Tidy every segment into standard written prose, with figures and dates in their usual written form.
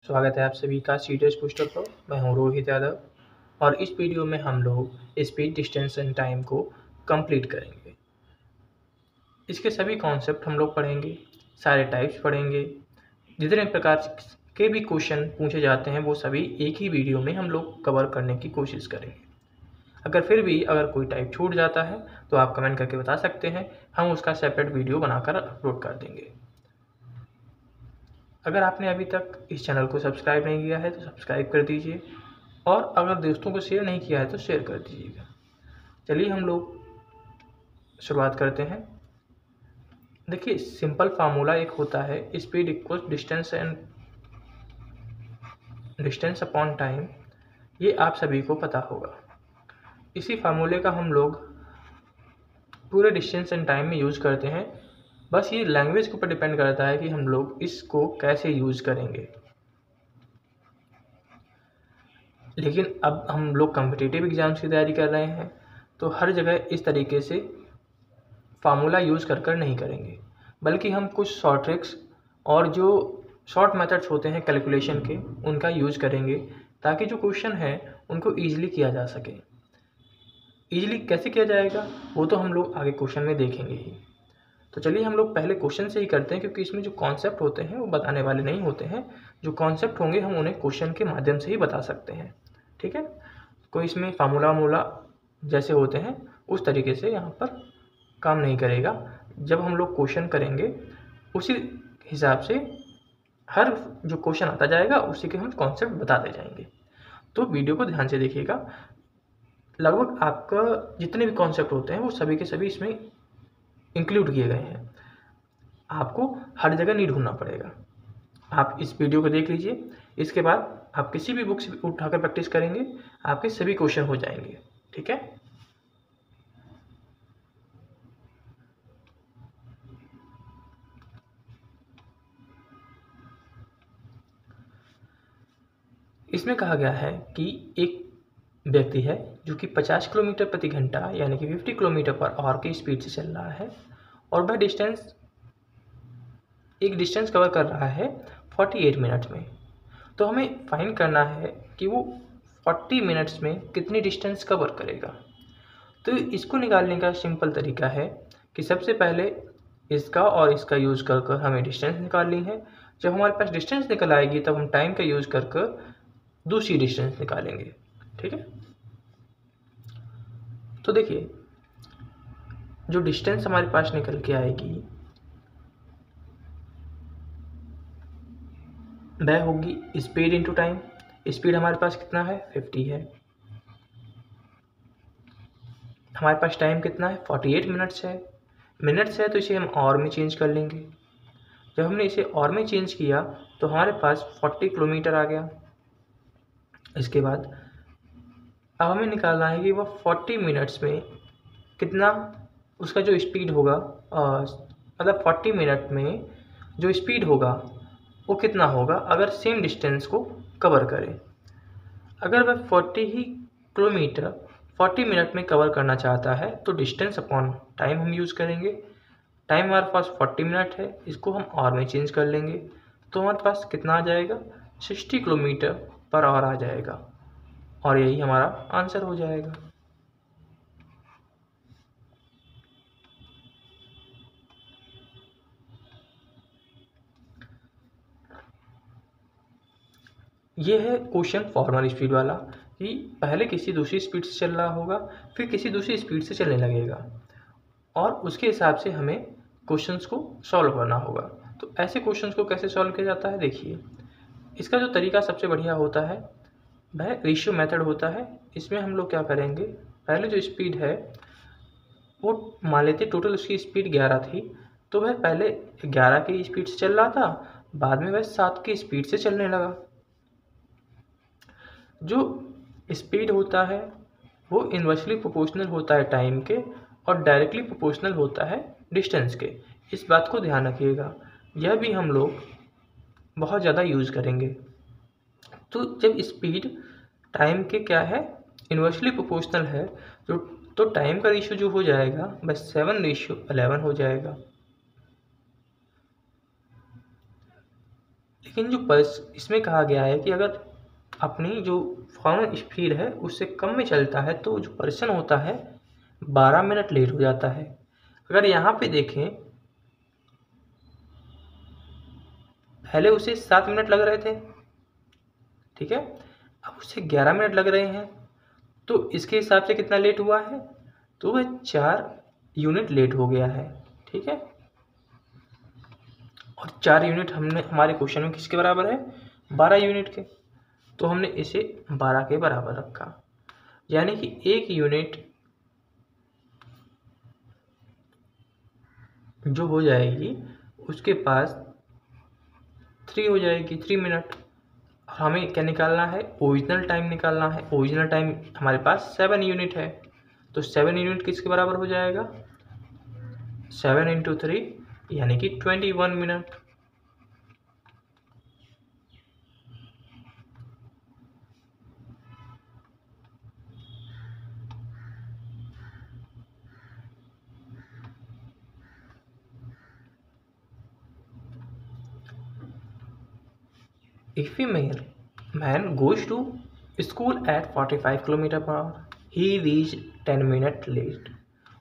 स्वागत है आप सभी का सीडीएस बूस्टर पर। मैं हूं रोहित यादव और इस वीडियो में हम लोग स्पीड, डिस्टेंस एंड टाइम को कंप्लीट करेंगे। इसके सभी कॉन्सेप्ट हम लोग पढ़ेंगे, सारे टाइप्स पढ़ेंगे, जितने प्रकार के भी क्वेश्चन पूछे जाते हैं वो सभी एक ही वीडियो में हम लोग कवर करने की कोशिश करेंगे। अगर कोई टाइप छूट जाता है तो आप कमेंट करके बता सकते हैं, हम उसका सेपरेट वीडियो बनाकर अपलोड कर देंगे। अगर आपने अभी तक इस चैनल को सब्सक्राइब नहीं किया है तो सब्सक्राइब कर दीजिए और अगर दोस्तों को शेयर नहीं किया है तो शेयर कर दीजिएगा। चलिए हम लोग शुरुआत करते हैं। देखिए, सिंपल फार्मूला एक होता है speed equal distance upon time. ये आप सभी को पता होगा। इसी फार्मूले का हम लोग पूरे डिस्टेंस एंड टाइम में यूज़ करते हैं। बस ये लैंग्वेज के ऊपर डिपेंड करता है कि हम लोग इसको कैसे यूज़ करेंगे। लेकिन अब हम लोग कॉम्पिटिटिव एग्ज़ाम्स की तैयारी कर रहे हैं तो हर जगह इस तरीके से फार्मूला यूज़ कर नहीं करेंगे, बल्कि हम कुछ शॉर्ट ट्रिक्स और जो शॉर्ट मेथड्स होते हैं कैलकुलेशन के उनका यूज़ करेंगे ताकि जो क्वेश्चन है उनको ईजिली किया जा सके। ईजिली कैसे किया जाएगा वो तो हम लोग आगे क्वेश्चन में देखेंगे ही। तो चलिए हम लोग पहले क्वेश्चन से ही करते हैं, क्योंकि इसमें जो कॉन्सेप्ट होते हैं वो बताने वाले नहीं होते हैं। जो कॉन्सेप्ट होंगे हम उन्हें क्वेश्चन के माध्यम से ही बता सकते हैं। ठीक है, कोई इसमें फार्मूला जैसे होते हैं उस तरीके से यहाँ पर काम नहीं करेगा। जब हम लोग क्वेश्चन करेंगे उसी हिसाब से हर जो क्वेश्चन आता जाएगा उसी के हम कॉन्सेप्ट बताते जाएंगे। तो वीडियो को ध्यान से देखिएगा। लगभग आपका जितने भी कॉन्सेप्ट होते हैं वो सभी के सभी इसमें इंक्लूड किए गए हैं। आपको हर जगह नहीं ढूंढना पड़ेगा। आप इस वीडियो को देख लीजिए, इसके बाद आप किसी भी बुक से उठाकर प्रैक्टिस करेंगे, आपके सभी क्वेश्चन हो जाएंगे। ठीक है, इसमें कहा गया है कि एक व्यक्ति है जो कि 50 किलोमीटर प्रति घंटा यानी कि 50 किलोमीटर पर आवर की स्पीड से चल रहा है और वह एक डिस्टेंस कवर कर रहा है 48 मिनट में। तो हमें फाइंड करना है कि वो 40 मिनट्स में कितनी डिस्टेंस कवर करेगा। तो इसको निकालने का सिंपल तरीका है कि सबसे पहले इसका और इसका यूज़ कर हमें डिस्टेंस निकालनी है। जब हमारे पास डिस्टेंस निकल आएगी तब हम टाइम का यूज़ कर दूसरी डिस्टेंस निकालेंगे। ठीक है, तो देखिए जो डिस्टेंस हमारे पास निकल के आएगी वह होगी स्पीड इंटू टाइम। स्पीड हमारे पास कितना है, 50 है। हमारे पास टाइम कितना है, 48 मिनट्स है। मिनट्स है तो इसे हम और में चेंज कर लेंगे। जब हमने इसे और में चेंज किया तो हमारे पास 40 किलोमीटर आ गया। इसके बाद अब हमें निकालना है कि वह 40 मिनट्स में कितना उसका जो स्पीड होगा, मतलब 40 मिनट में जो स्पीड होगा वो कितना होगा अगर सेम डिस्टेंस को कवर करें। अगर वह 40 मिनट में कवर करना चाहता है तो डिस्टेंस अपॉन टाइम हम यूज़ करेंगे। टाइम हमारे पास 40 मिनट है, इसको हम आवर में चेंज कर लेंगे तो हमारे पास कितना आ जाएगा, 60 किलोमीटर पर आवर आ जाएगा और यही हमारा आंसर हो जाएगा। ये है क्वेश्चन फॉर्मल स्पीड वाला कि पहले किसी दूसरी स्पीड से चल रहा होगा, फिर किसी दूसरी स्पीड से चलने लगेगा और उसके हिसाब से हमें क्वेश्चंस को सॉल्व करना होगा। तो ऐसे क्वेश्चंस को कैसे सॉल्व किया जाता है, देखिए इसका जो तरीका सबसे बढ़िया होता है वह रेशियो मेथड होता है। इसमें हम लोग क्या करेंगे, पहले जो स्पीड है वो मान लेते टोटल उसकी स्पीड 11 थी, तो वह पहले 11 की स्पीड से चल रहा था, बाद में वह 7 की स्पीड से चलने लगा। जो स्पीड होता है वो इन्वर्सली प्रोपोर्शनल होता है टाइम के और डायरेक्टली प्रोपोर्शनल होता है डिस्टेंस के। इस बात को ध्यान रखिएगा, यह भी हम लोग बहुत ज़्यादा यूज़ करेंगे। तो जब स्पीड टाइम के क्या है, इन्वर्सली प्रोपोर्शनल है, तो टाइम का रेशियो जो हो जाएगा बस 7:11 हो जाएगा। लेकिन जो पल्स इसमें कहा गया है कि अगर अपनी जो फॉर्म स्पीड है उससे कम में चलता है तो जो पर्सन होता है 12 मिनट लेट हो जाता है। अगर यहाँ पे देखें, पहले उसे 7 मिनट लग रहे थे, ठीक है, अब उसे 11 मिनट लग रहे हैं, तो इसके हिसाब से कितना लेट हुआ है, तो वह 4 यूनिट लेट हो गया है, ठीक है। और 4 यूनिट हमने हमारे क्वेश्चन में किसके बराबर है, 12 यूनिट के, तो हमने इसे 12 के बराबर रखा, यानी कि 1 यूनिट जो हो जाएगी उसके पास 3 हो जाएगी, 3 मिनट। हमें क्या निकालना है, ओरिजिनल टाइम निकालना है। ओरिजिनल टाइम हमारे पास 7 यूनिट है, तो 7 यूनिट किसके बराबर हो जाएगा, 7 × 3 यानी कि 21 minute. If a man goes to school at 45 km per hour, he reached 10 minutes late.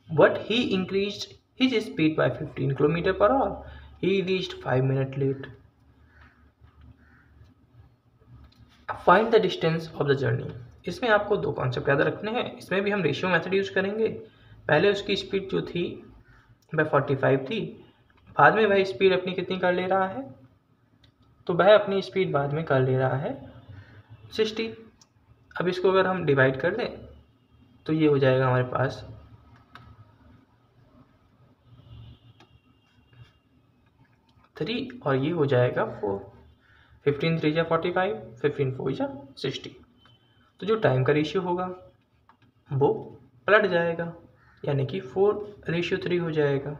But he increased his speed by 15 km per hour. He reached 5 minutes late. Find the distance of the journey. इसमें आपको दो concept याद रखने हैं। इसमें भी हम ratio method use करेंगे। पहले उसकी स्पीड जो थी वह 45 थी, बाद में वह स्पीड अपनी कितनी कर ले रहा है, तो वह अपनी स्पीड बाद में कर ले रहा है 60। अब इसको अगर हम डिवाइड कर दें तो ये हो जाएगा हमारे पास 3 और ये हो जाएगा 4। 15 3 जा 45, 15 4 जा 60। तो जो टाइम का रेशियो होगा वो पलट जाएगा, यानी कि 4:3 हो जाएगा।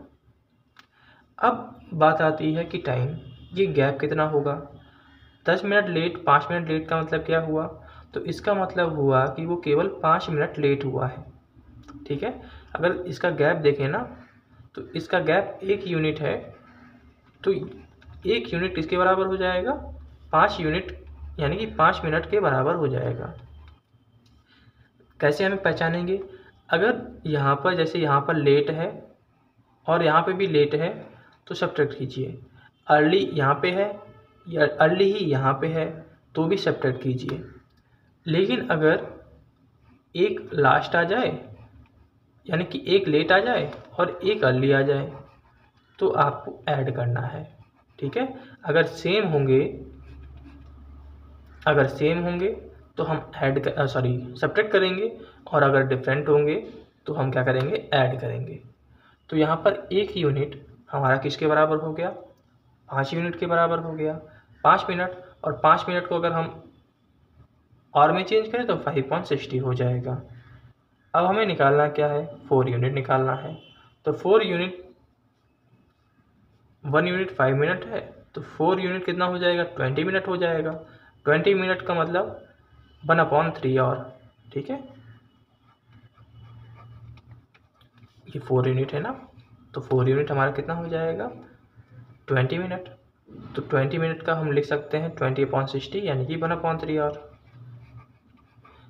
अब बात आती है कि टाइम, ये गैप कितना होगा। 10 मिनट लेट, 5 मिनट लेट का मतलब क्या हुआ, तो इसका मतलब हुआ कि वो केवल 5 मिनट लेट हुआ है, ठीक है। अगर इसका गैप देखें ना, तो इसका गैप 1 यूनिट है, तो 1 यूनिट किसके बराबर हो जाएगा, 5 यूनिट, यानी कि 5 मिनट के बराबर हो जाएगा। कैसे हमें पहचानेंगे, अगर यहाँ पर जैसे यहाँ पर लेट है और यहाँ पे भी लेट है, तो सब्ट्रैक्ट कीजिए। अर्ली यहाँ पे है या अर्ली ही यहाँ पे है, तो भी सब्ट्रैक्ट कीजिए। लेकिन अगर एक लास्ट आ जाए, यानी कि एक लेट आ जाए और एक अर्ली आ जाए, तो आपको ऐड करना है, ठीक है। अगर सेम होंगे तो हम सब्ट्रैक्ट करेंगे, और अगर डिफरेंट होंगे तो हम क्या करेंगे, ऐड करेंगे। तो यहाँ पर 1 यूनिट हमारा किसके बराबर हो गया, 5 यूनिट के बराबर हो गया। 5 मिनट, और 5 मिनट को अगर हम और में चेंज करें तो 5.60 हो जाएगा। अब हमें निकालना क्या है, 4 यूनिट निकालना है। तो 4 यूनिट, 1 यूनिट 5 मिनट है, तो 4 यूनिट कितना हो जाएगा, 20 मिनट हो जाएगा। 20 मिनट का मतलब 1/3 और, ठीक है। ये 4 यूनिट है ना, तो 4 यूनिट हमारा कितना हो जाएगा, 20 मिनट। तो 20 मिनट का हम लिख सकते हैं 20/60, यानी कि 1/3 और।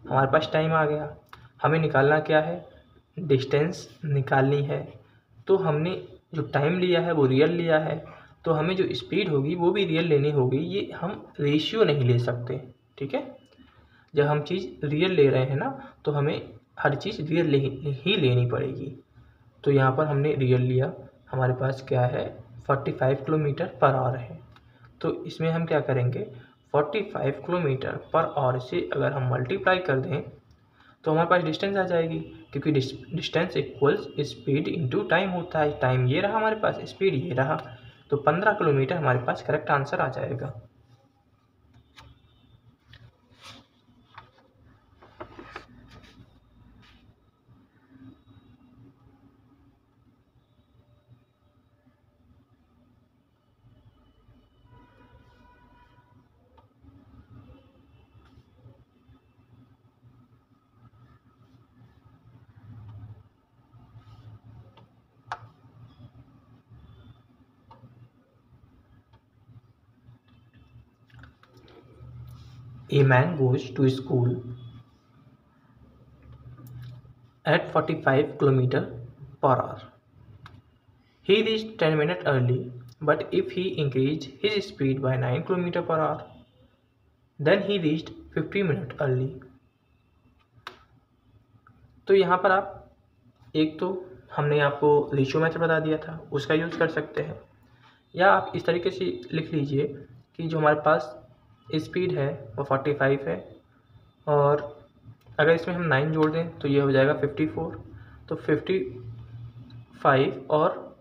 हमारे पास टाइम आ गया। हमें निकालना क्या है, डिस्टेंस निकालनी है। तो हमने जो टाइम लिया है वो रियल लिया है, तो हमें जो स्पीड होगी वो भी रियल लेनी होगी। ये हम रेशियो नहीं ले सकते, ठीक है। जब हम चीज़ रियल ले रहे हैं ना, तो हमें हर चीज़ रियल ही लेनी पड़ेगी। तो यहाँ पर हमने रियल लिया, हमारे पास क्या है, 45 किलोमीटर पर आवर है। तो इसमें हम क्या करेंगे, 45 किलोमीटर पर आवर से अगर हम मल्टीप्लाई कर दें तो हमारे पास डिस्टेंस आ जाएगी, क्योंकि distance equals speed into time होता है। टाइम ये रहा हमारे पास, स्पीड ये रहा, तो 15 किलोमीटर हमारे पास करेक्ट आंसर आ जाएगा। A man goes to school at 45 km per hour. He reached 10 minutes early, but if he increased his speed by 9 km per hour, then he reached 50 minutes early. तो यहाँ पर आप एक तो हमने आपको रेशियो मेथड बता दिया था, उसका यूज़ कर सकते हैं, या आप इस तरीके से लिख लीजिए कि जो हमारे पास स्पीड है वो 45 है, और अगर इसमें हम 9 जोड़ दें तो ये हो जाएगा 54। तो 55 और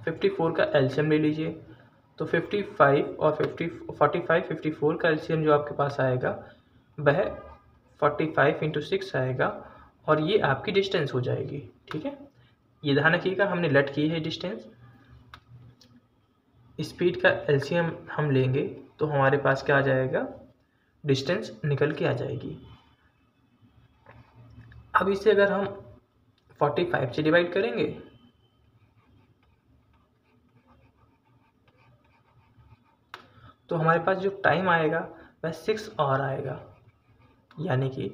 54 का एलसीएम ले लीजिए। तो 55 और 54 का एलसीएम जो आपके पास आएगा वह 45 × 6 आएगा, और ये आपकी डिस्टेंस हो जाएगी। ठीक है, ये ध्यान रखिएगा, हमने लेट की है डिस्टेंस। स्पीड का एलसीएम हम लेंगे तो हमारे पास क्या आ जाएगा, डिस्टेंस निकल के आ जाएगी। अब इसे अगर हम 45 से डिवाइड करेंगे तो हमारे पास जो टाइम आएगा वह 6 आवर आएगा। यानी कि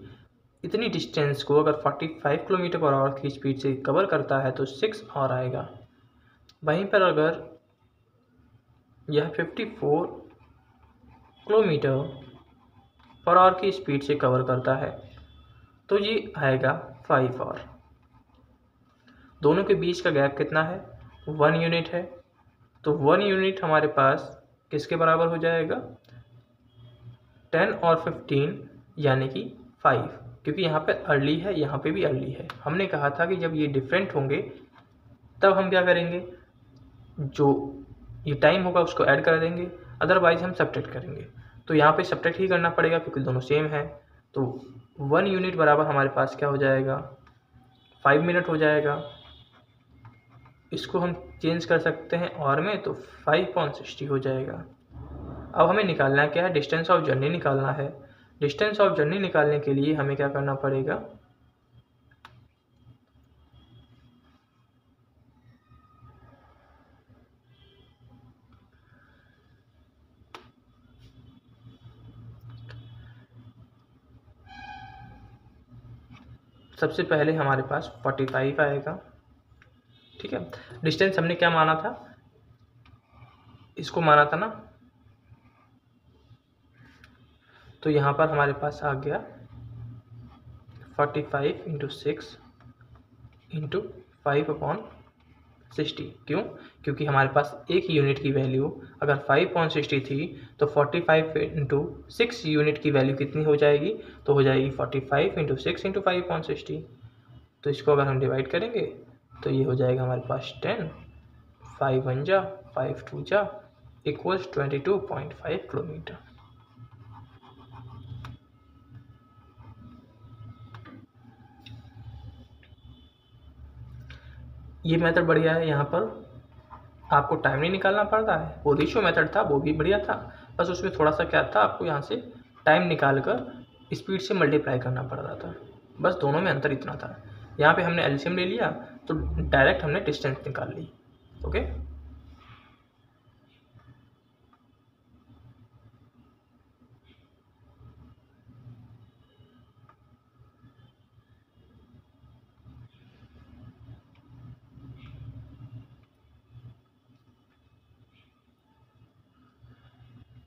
इतनी डिस्टेंस को अगर 45 किलोमीटर पर आवर की स्पीड से कवर करता है तो 6 आवर आएगा। वहीं पर अगर यह 54 किलोमीटर पर आवर की स्पीड से कवर करता है तो ये आएगा 5 आवर। दोनों के बीच का गैप कितना है, 1 यूनिट है। तो 1 यूनिट हमारे पास किसके बराबर हो जाएगा, 10 और 15 यानी कि 5, क्योंकि यहाँ पे अर्ली है, यहाँ पे भी अर्ली है। हमने कहा था कि जब ये डिफरेंट होंगे तब हम क्या करेंगे, जो ये टाइम होगा उसको ऐड कर देंगे, अदरवाइज हम सब्ट्रैक्ट करेंगे। तो यहाँ पे सब्ट्रैक्ट ही करना पड़ेगा क्योंकि दोनों सेम है। तो 1 यूनिट बराबर हमारे पास क्या हो जाएगा, 5 मिनट हो जाएगा। इसको हम चेंज कर सकते हैं और में, तो 5.60 हो जाएगा। अब हमें निकालना क्या है, डिस्टेंस ऑफ जर्नी निकालना है। डिस्टेंस ऑफ जर्नी निकालने के लिए हमें क्या करना पड़ेगा, सबसे पहले हमारे पास 45 आएगा। ठीक है, डिस्टेंस हमने क्या माना था, इसको माना था ना, तो यहाँ पर हमारे पास आ गया 45 × 6 × 5/60। क्यों, क्योंकि हमारे पास एक यूनिट की वैल्यू अगर 5.60 थी तो 45 × 6 यूनिट की वैल्यू कितनी हो जाएगी, तो हो जाएगी 45 × 6 × 5.60। तो इसको अगर हम डिवाइड करेंगे तो ये हो जाएगा हमारे पास 10, 5 1 जा 5 2 जा इक्वल्स 22.5 किलोमीटर। ये मेथड बढ़िया है, यहाँ पर आपको टाइम नहीं निकालना पड़ता है। वो रेशियो मेथड था वो भी बढ़िया था, बस उसमें थोड़ा सा क्या था, आपको यहाँ से टाइम निकाल कर स्पीड से मल्टीप्लाई करना पड़ रहा था, बस दोनों में अंतर इतना था। यहाँ पे हमने एलसीएम ले लिया तो डायरेक्ट हमने डिस्टेंस निकाल ली। Okay,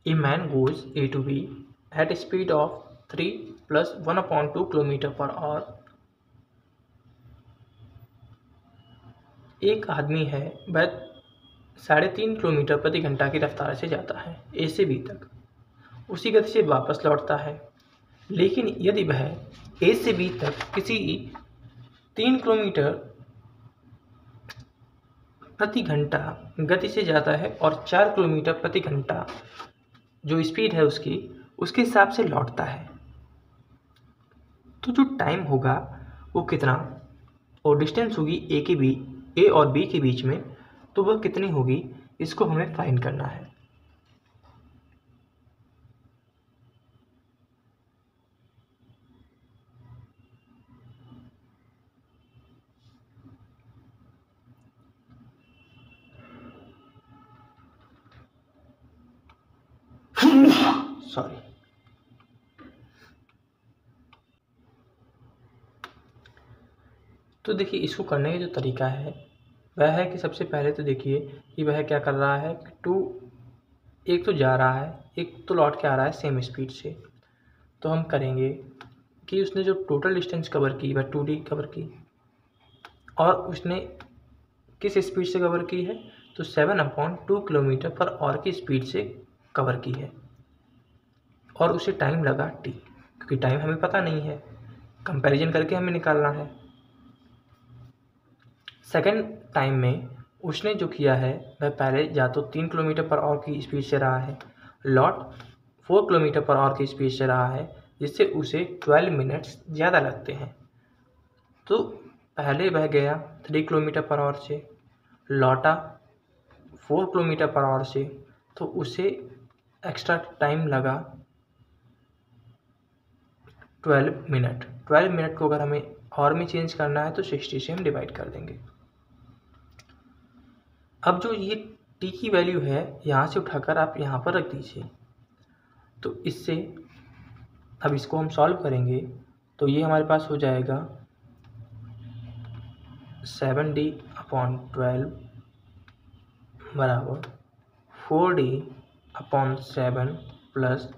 A man goes A to B at a speed of 3 + 1/2 km per hour. एक आदमी है, वह 3.5 किलोमीटर प्रति घंटा की रफ्तार से जाता है ए से बी तक, उसी गति से वापस लौटता है। लेकिन यदि वह ए से बी तक किसी 3 किलोमीटर प्रति घंटा गति से जाता है और 4 किलोमीटर प्रति घंटा जो स्पीड है उसके हिसाब से लौटता है, तो जो टाइम होगा वो कितना, और डिस्टेंस होगी ए और बी के बीच में, तो वह कितनी होगी, इसको हमें फाइंड करना है। सॉरी, तो देखिए इसको करने का जो तरीका है वह है कि सबसे पहले तो देखिए कि वह क्या कर रहा है कि एक तो जा रहा है, एक तो लौट के आ रहा है सेम स्पीड से। तो हम करेंगे कि उसने जो टोटल डिस्टेंस कवर की वह 2d कवर की, और उसने किस स्पीड से कवर की है, तो 7/2 किलोमीटर पर आवर की स्पीड से कवर की है, और उसे टाइम लगा t, क्योंकि टाइम हमें पता नहीं है, कंपैरिजन करके हमें निकालना है। सेकेंड टाइम में उसने जो किया है वह पहले या तो 3 किलोमीटर पर आवर की स्पीड से रहा है, लौट 4 किलोमीटर पर आवर की स्पीड से रहा है, जिससे उसे 12 मिनट्स ज़्यादा लगते हैं। तो पहले वह गया 3 किलोमीटर पर आवर से, लौटा 4 किलोमीटर पर आवर से, तो उसे एक्स्ट्रा टाइम लगा 12 मिनट। 12 मिनट को अगर हमें आवर में चेंज करना है तो 60 से हम डिवाइड कर देंगे। अब जो ये t की वैल्यू है यहाँ से उठाकर आप यहाँ पर रख दीजिए। तो इससे अब इसको हम सॉल्व करेंगे तो ये हमारे पास हो जाएगा 7d/12 बराबर 4d/7 प्लस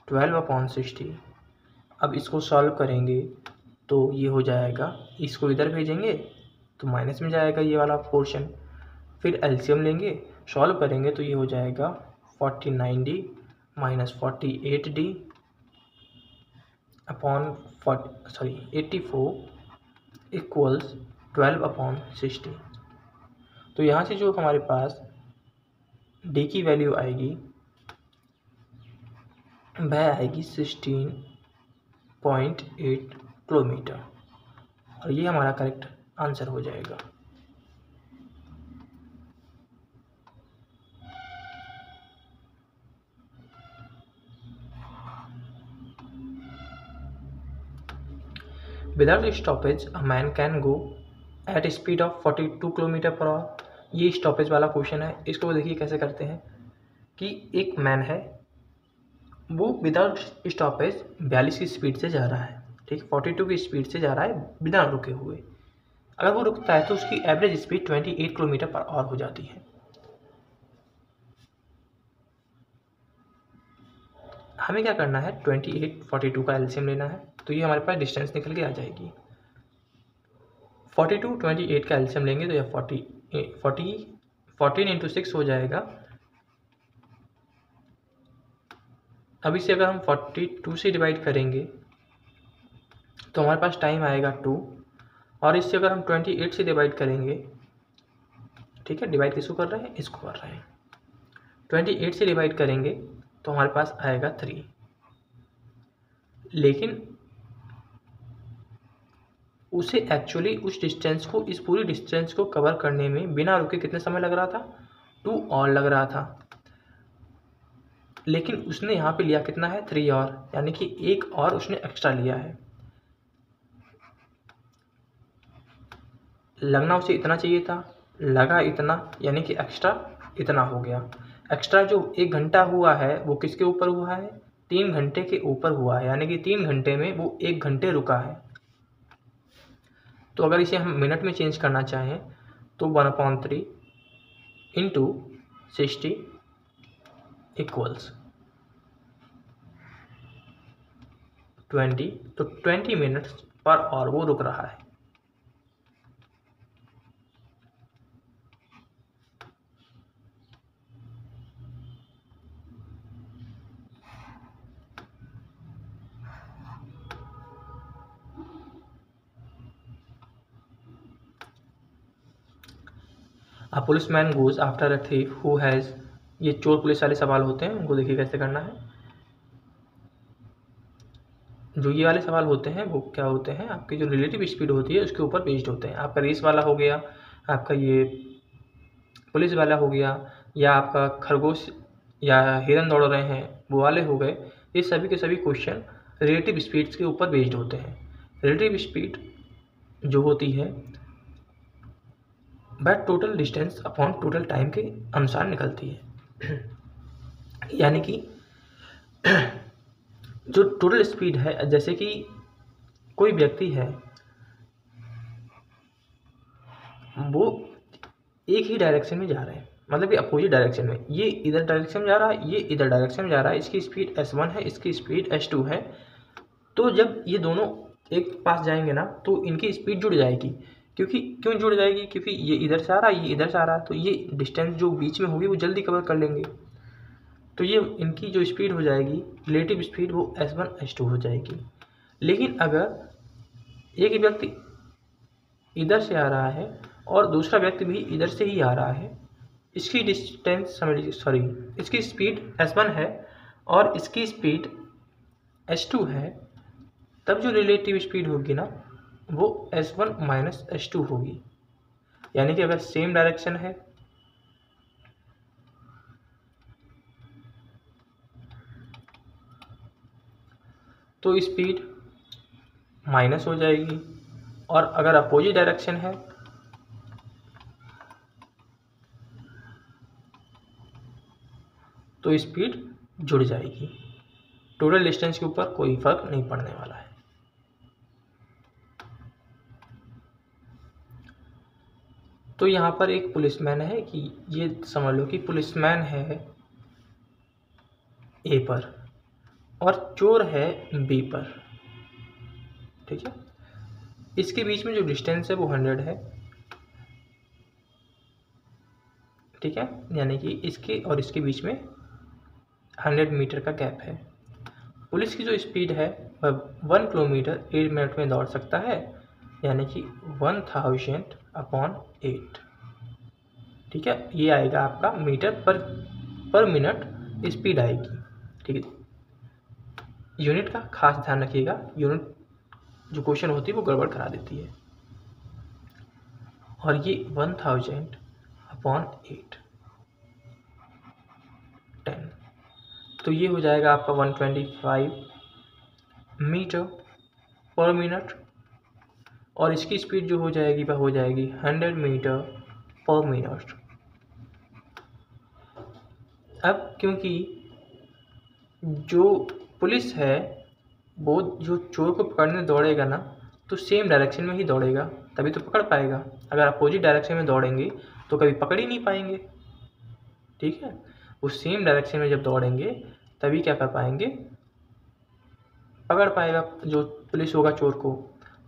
12/60। अब इसको सॉल्व करेंगे तो ये हो जाएगा, इसको इधर भेजेंगे तो माइनस में जाएगा ये वाला पोर्शन, फिर एलसीएम लेंगे, सॉल्व करेंगे तो ये हो जाएगा 49d minus 48d upon 84 equals 12/60। तो यहाँ से जो हमारे पास d की वैल्यू आएगी वह आएगी 16.8 किलोमीटर, और ये हमारा करेक्ट आंसर हो जाएगा। Without stoppage, a man can go at a speed of 42 kilometre per our. ये स्टॉपेज वाला क्वेश्चन है। इसको देखिए कैसे करते हैं कि एक मैन है, वो विदाउट स्टॉपेज 42 की स्पीड से जा रहा है, ठीक, 42 की स्पीड से जा रहा है बिना रुके हुए। अगर वो रुकता है तो उसकी average speed 28 kilometre per our हो जाती है। हमें क्या करना है, 28 42 का एलसीएम लेना है, तो ये हमारे पास डिस्टेंस निकल के आ जाएगी। 42 28 का एलसीएम लेंगे तो यह 14 × 6 हो जाएगा। अब इसे अगर हम 42 से डिवाइड करेंगे तो हमारे पास टाइम आएगा 2, और इससे अगर हम 28 से डिवाइड करेंगे, ठीक है, डिवाइड किसको कर रहे हैं, इसको कर रहे हैं, 28 से डिवाइड करेंगे तो हमारे पास आएगा 3। लेकिन उसे एक्चुअली उस डिस्टेंस को, इस पूरी डिस्टेंस को कवर करने में बिना रुके कितने समय लग रहा था, 2 और लग रहा था। लेकिन उसने यहाँ पे लिया कितना है, 3 और, यानी कि 1 और उसने एक्स्ट्रा लिया है। लगना उसे इतना चाहिए था, लगा इतना, यानी कि एक्स्ट्रा इतना हो गया। एक्स्ट्रा जो 1 घंटा हुआ है वो किसके ऊपर हुआ है, 3 घंटे के ऊपर हुआ है, यानी कि 3 घंटे में वो 1 घंटे रुका है। तो अगर इसे हम मिनट में चेंज करना चाहें तो 1/3 इंटू 60 इक्वल्स 20। तो 20 मिनट्स पर आवर वो रुक रहा है। A policeman goes after a thief who has, ये चोर पुलिस वाले सवाल होते हैं, उनको देखिए कैसे करना है। जो ये वाले सवाल होते हैं वो क्या होते हैं, आपकी जो रिलेटिव स्पीड होती है उसके ऊपर बेस्ड होते हैं। आपका रेस वाला हो गया, आपका ये पुलिस वाला हो गया, या आपका खरगोश या हिरन दौड़ रहे हैं वो वाले हो गए। ये सभी के सभी क्वेश्चन रिलेटिव स्पीड्स के ऊपर बेस्ड होते हैं। रिलेटिव स्पीड जो होती है वह total distance upon total time के अनुसार निकलती है। यानी कि जो टोटल स्पीड है, जैसे कि कोई व्यक्ति है वो एक ही डायरेक्शन में जा रहे हैं, मतलब कि अपोजिट डायरेक्शन में। ये इधर डायरेक्शन में जा रहा है, ये इधर डायरेक्शन में जा रहा है। इसकी स्पीड s1 है, इसकी स्पीड s2 है। तो जब ये दोनों एक पास जाएंगे ना तो इनकी स्पीड जुड़ जाएगी। क्यों जुड़ जाएगी? क्योंकि ये इधर से आ रहा है, ये इधर से आ रहा है, तो ये डिस्टेंस जो बीच में होगी वो जल्दी कवर कर लेंगे। तो ये इनकी जो स्पीड हो जाएगी, रिलेटिव स्पीड, वो s1 s2 हो जाएगी। लेकिन अगर एक व्यक्ति इधर से आ रहा है और दूसरा व्यक्ति भी इधर से ही आ रहा है, इसकी डिस्टेंस इसकी स्पीड s1 है और इसकी स्पीड s2 है, तब जो रिलेटिव स्पीड होगी ना वो s1 माइनस s2 होगी। यानी कि अगर सेम डायरेक्शन है तो स्पीड माइनस हो जाएगी, और अगर अपोजिट डायरेक्शन है तो स्पीड जुड़ जाएगी। टोटल डिस्टेंस के ऊपर कोई फर्क नहीं पड़ने वाला है। तो यहाँ पर एक पुलिसमैन है कि ये समझ लो कि पुलिसमैन है ए पर और चोर है बी पर, ठीक है। इसके बीच में जो डिस्टेंस है वो 100 है, ठीक है। यानी कि इसके और इसके बीच में 100 मीटर का गैप है। पुलिस की जो स्पीड है वह 1 किलोमीटर 8 मिनट में दौड़ सकता है, यानी कि 1000/8, ठीक है। ये आएगा आपका मीटर पर मिनट स्पीड आएगी, ठीक है। यूनिट का खास ध्यान रखिएगा, यूनिट जो क्वेश्चन होती है वो गड़बड़ करा देती है। और ये 1000/8 10, तो ये हो जाएगा आपका 125 मीटर पर मिनट, और इसकी स्पीड जो हो जाएगी वह हो जाएगी 100 मीटर पर मिनट। अब क्योंकि जो पुलिस है वो जो चोर को पकड़ने दौड़ेगा ना तो सेम डायरेक्शन में ही दौड़ेगा, तभी तो पकड़ पाएगा। अगर अपोजिट डायरेक्शन में दौड़ेंगे तो कभी पकड़ ही नहीं पाएंगे, ठीक है। वो सेम डायरेक्शन में जब दौड़ेंगे तभी क्या कर पाएंगे, पकड़ पाएगा जो पुलिस होगा चोर को।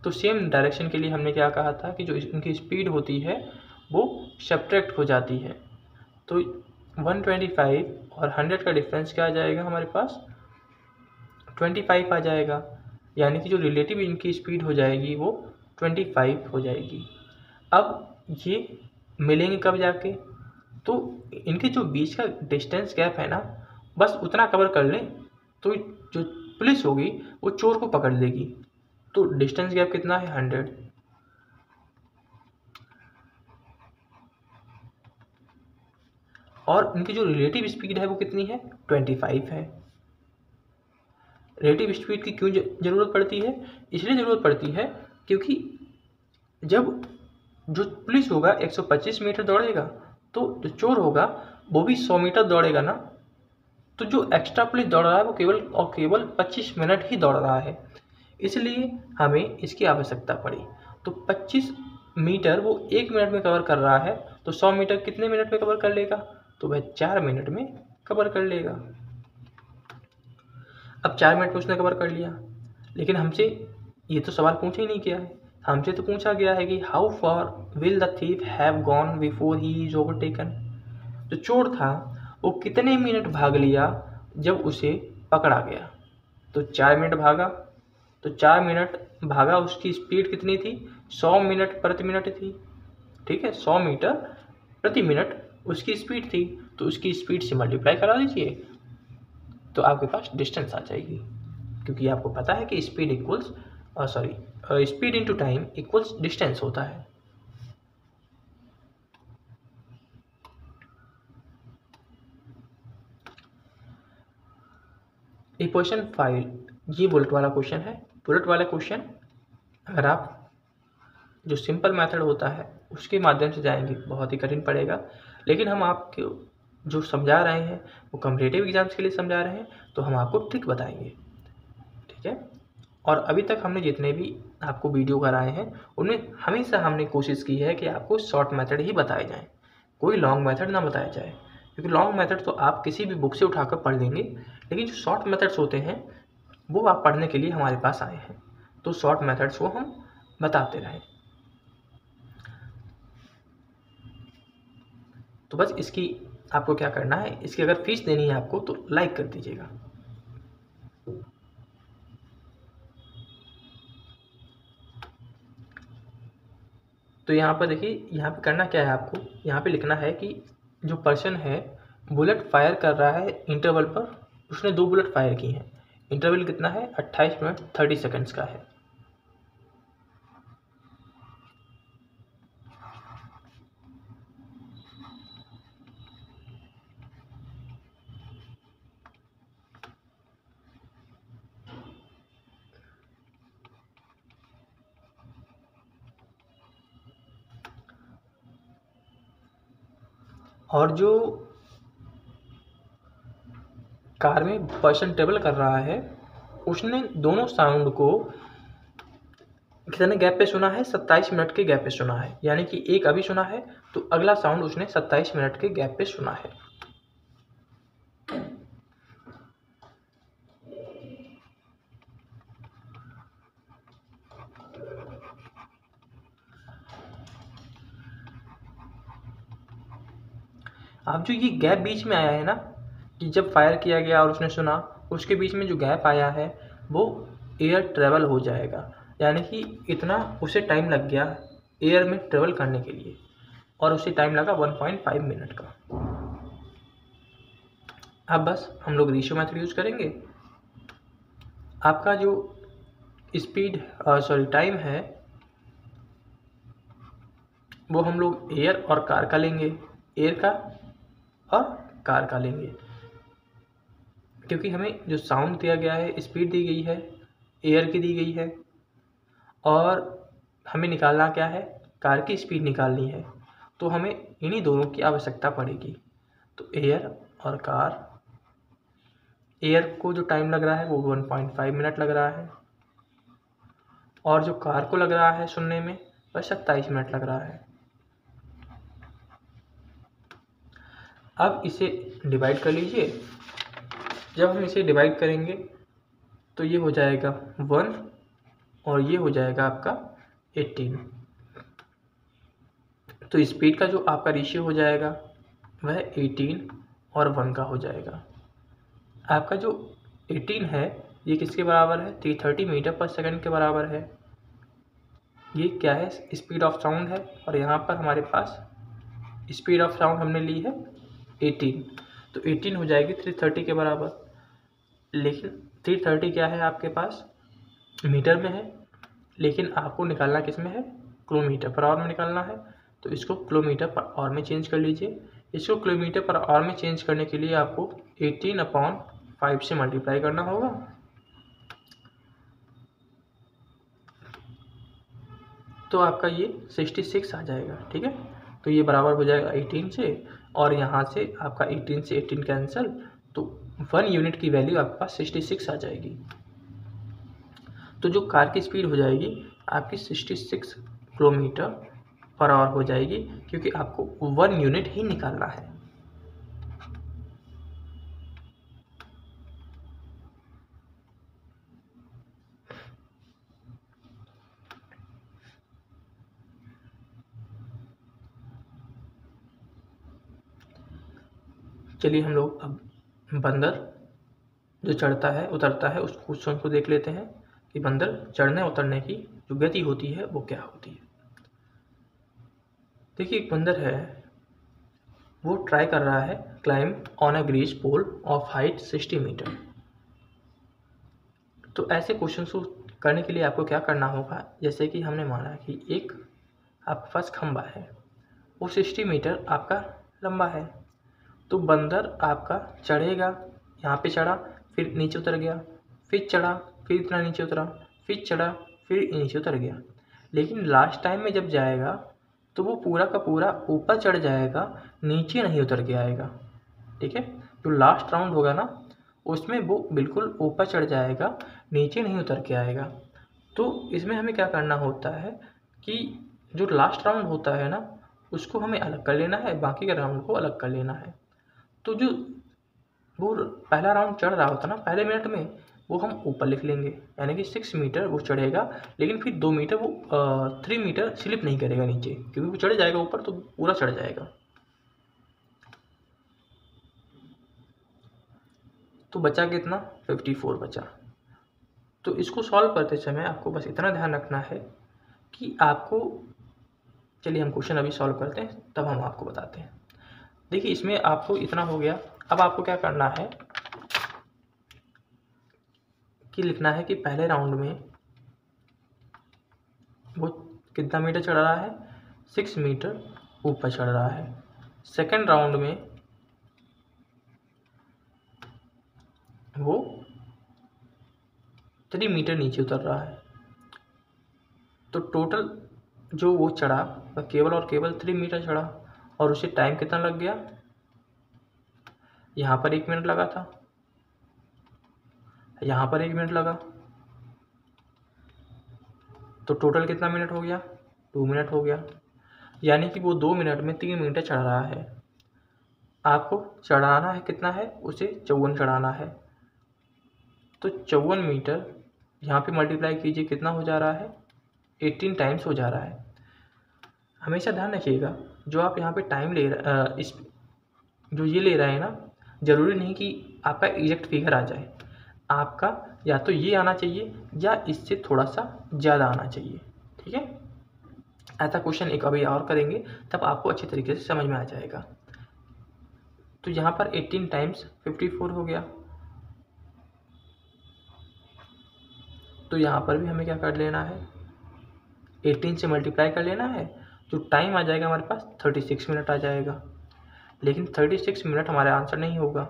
तो सेम डायरेक्शन के लिए हमने क्या कहा था कि जो इनकी स्पीड होती है वो सब्ट्रैक्ट हो जाती है। तो 125 और 100 का डिफरेंस क्या आ जाएगा हमारे पास, 25 आ जाएगा। यानी कि जो रिलेटिव इनकी स्पीड हो जाएगी वो 25 हो जाएगी। अब ये मिलेंगे कब जाके, तो इनके जो बीच का डिस्टेंस गैप है ना बस उतना कवर कर लें तो जो पुलिस होगी वो चोर को पकड़ लेगी। तो डिस्टेंस गैप कितना है, 100, और इनकी जो रिलेटिव स्पीड है वो कितनी है, 25 है। रिलेटिव स्पीड की क्यों ज़रूरत पड़ती है, इसलिए ज़रूरत पड़ती है क्योंकि जब जो पुलिस होगा 125 मीटर दौड़ेगा तो जो चोर होगा वो भी 100 मीटर दौड़ेगा ना, तो जो एक्स्ट्रा पुलिस दौड़ रहा है वो केवल 25 मिनट ही दौड़ रहा है, इसलिए हमें इसकी आवश्यकता पड़ी। तो 25 मीटर वो 1 मिनट में कवर कर रहा है, तो 100 मीटर कितने मिनट में कवर कर लेगा, तो वह 4 मिनट में कवर कर लेगा। अब 4 मिनट में उसने कवर कर लिया, लेकिन हमसे ये तो सवाल पूछा ही नहीं गया है। हमसे तो पूछा गया है कि how far will the thief have gone before he is overtaken. जो चोर था वो कितने मिनट भाग लिया जब उसे पकड़ा गया, तो 4 मिनट भागा, तो 4 मिनट भागा, उसकी स्पीड कितनी थी, 100 मिनट प्रति मिनट थी, ठीक है। 100 मीटर प्रति मिनट उसकी स्पीड थी, तो उसकी स्पीड से मल्टीप्लाई करा दीजिए तो आपके पास डिस्टेंस आ जाएगी, क्योंकि आपको पता है कि speed equals speed into time equals distance होता है। इक्वेशन 5, ये बुलेट वाला क्वेश्चन है। बुलेट वाला क्वेश्चन अगर आप जो सिंपल मेथड होता है उसके माध्यम से जाएंगे बहुत ही कठिन पड़ेगा, लेकिन हम आपको जो समझा रहे हैं वो कॉम्पिटिटिव एग्जाम्स के लिए समझा रहे हैं, तो हम आपको ट्रिक बताएंगे, ठीक है। और अभी तक हमने जितने भी आपको वीडियो कराए हैं उनमें हमेशा हमने कोशिश की है कि आपको शॉर्ट मेथड ही बताए जाएँ, कोई लॉन्ग मेथड ना बताया जाए, क्योंकि लॉन्ग मेथड तो आप किसी भी बुक से उठाकर पढ़ लेंगे, लेकिन जो शॉर्ट मेथड्स होते हैं वो आप पढ़ने के लिए हमारे पास आए हैं, तो शॉर्ट मेथड्स को हम बताते रहें। तो बस इसकी आपको क्या करना है, इसकी अगर फीस देनी है आपको तो लाइक कर दीजिएगा। तो यहाँ पर देखिए, यहाँ पे करना क्या है आपको, यहाँ पे लिखना है कि जो पर्सन है बुलेट फायर कर रहा है इंटरवल पर, उसने 2 बुलेट फायर की हैं, इंटरवल कितना है 28 मिनट 30 सेकंड्स का है। और जो कार में पर्सन ट्रेवल कर रहा है उसने दोनों साउंड को कितने गैप पे सुना है, 27 मिनट के गैप पे सुना है, यानी कि एक अभी सुना है तो अगला साउंड उसने 27 मिनट के गैप पे सुना है। अब जो ये गैप बीच में आया है ना, कि जब फायर किया गया और उसने सुना, उसके बीच में जो गैप आया है वो एयर ट्रेवल हो जाएगा, यानी कि इतना उसे टाइम लग गया एयर में ट्रेवल करने के लिए, और उसे टाइम लगा 1.5 मिनट का। अब बस हम लोग रेशियो मेथड यूज़ करेंगे। आपका जो स्पीड टाइम है वो हम लोग एयर और कार का लेंगे, एयर का और कार का लेंगे, क्योंकि हमें जो साउंड दिया गया है, स्पीड दी गई है, एयर की दी गई है, और हमें निकालना क्या है, कार की स्पीड निकालनी है, तो हमें इन्हीं दोनों की आवश्यकता पड़ेगी। तो एयर और कार, एयर को जो टाइम लग रहा है वो 1.5 मिनट लग रहा है, और जो कार को लग रहा है सुनने में वह 27 मिनट लग रहा है। अब इसे डिवाइड कर लीजिए। जब हम इसे डिवाइड करेंगे तो ये हो जाएगा 1 और ये हो जाएगा आपका 18। तो स्पीड का जो आपका रेशियो हो जाएगा वह 18 और 1 का हो जाएगा। आपका जो 18 है ये किसके बराबर है, 330 मीटर पर सेकंड के बराबर है। ये क्या है, स्पीड ऑफ साउंड है, और यहाँ पर हमारे पास स्पीड ऑफ साउंड हमने ली है 18, तो 18 हो जाएगी 330 के बराबर। लेकिन 330 क्या है आपके पास, मीटर में है, लेकिन आपको निकालना किस में है, किलोमीटर पर आवर में निकालना है, तो इसको किलोमीटर पर आवर में चेंज कर लीजिए। इसको किलोमीटर पर आवर में चेंज करने के लिए आपको 18/5 से मल्टीप्लाई करना होगा, तो आपका ये 66 आ जाएगा। ठीक है, तो ये बराबर हो जाएगा 18 से, और यहाँ से आपका 18 से 18 कैंसिल, तो 1 यूनिट की वैल्यू आपके पास 66 आ जाएगी। तो जो कार की स्पीड हो जाएगी आपकी 66 किलोमीटर पर आवर हो जाएगी, क्योंकि आपको 1 यूनिट ही निकालना है। चलिए हम लोग अब बंदर जो चढ़ता है उतरता है उस क्वेश्चन को देख लेते हैं कि बंदर चढ़ने उतरने की जो गति होती है वो क्या होती है। देखिए, एक बंदर है, वो ट्राई कर रहा है climb on a grease pole of height 60 metre. तो ऐसे क्वेश्चन को करने के लिए आपको क्या करना होगा, जैसे कि हमने माना कि एक आपके पास खंबा है, वो 60 मीटर आपका लंबा है, तो बंदर आपका चढ़ेगा, यहाँ पे चढ़ा, फिर नीचे उतर गया, फिर चढ़ा, फिर इतना नीचे उतरा, फिर चढ़ा, फिर नीचे उतर गया। लेकिन लास्ट टाइम में जब जाएगा तो वो पूरा का पूरा ऊपर चढ़ जाएगा, नीचे नहीं उतर के आएगा। ठीक है, जो लास्ट राउंड होगा ना उसमें वो बिल्कुल ऊपर चढ़ जाएगा, नीचे नहीं उतर के आएगा। तो इसमें हमें क्या करना होता है कि जो लास्ट राउंड होता है ना, उसको हमें अलग कर लेना है, बाकी के राउंड को अलग कर लेना है। तो जो वो पहला राउंड चढ़ रहा होता ना पहले मिनट में, वो हम ऊपर लिख लेंगे, यानी कि 6 मीटर वो चढ़ेगा, लेकिन फिर 2 मीटर वो 3 मीटर स्लिप नहीं करेगा नीचे, क्योंकि वो चढ़ जाएगा ऊपर तो पूरा चढ़ जाएगा। तो बचा कितना? 54 बचा। तो इसको सॉल्व करते समय आपको बस इतना ध्यान रखना है कि आपको, चलिए हम क्वेश्चन अभी सॉल्व करते हैं तब हम आपको बताते हैं। देखिए इसमें आपको इतना हो गया। अब आपको क्या करना है कि लिखना है कि पहले राउंड में वो कितना मीटर चढ़ रहा है? 6 मीटर ऊपर चढ़ रहा है। सेकेंड राउंड में वो 3 मीटर नीचे उतर रहा है। तो टोटल जो वो चढ़ा वह केवल और केवल 3 मीटर चढ़ा, और उसे टाइम कितना लग गया? यहाँ पर 1 मिनट लगा था, यहाँ पर 1 मिनट लगा, तो टोटल कितना मिनट हो गया? 2 मिनट हो गया। यानी कि वो 2 मिनट में 3 मीटर चढ़ रहा है। आपको चढ़ाना है कितना है? उसे 54 चढ़ाना है। तो 54 मीटर यहाँ पे मल्टीप्लाई कीजिए, कितना हो जा रहा है? 18 टाइम्स हो जा रहा है। हमेशा ध्यान रखिएगा, जो आप यहाँ पे टाइम ले इस जो ये ले रहे हैं ना, ज़रूरी नहीं कि आपका एग्जैक्ट फिगर आ जाए। आपका या तो ये आना चाहिए या इससे थोड़ा सा ज़्यादा आना चाहिए। ठीक है, ऐसा क्वेश्चन एक अभी और करेंगे तब आपको अच्छी तरीके से समझ में आ जाएगा। तो यहाँ पर 18 टाइम्स 54 हो गया। तो यहाँ पर भी हमें क्या कर लेना है? 18 से मल्टीप्लाई कर लेना है। जो टाइम आ जाएगा हमारे पास 36 मिनट आ जाएगा। लेकिन 36 मिनट हमारा आंसर नहीं होगा,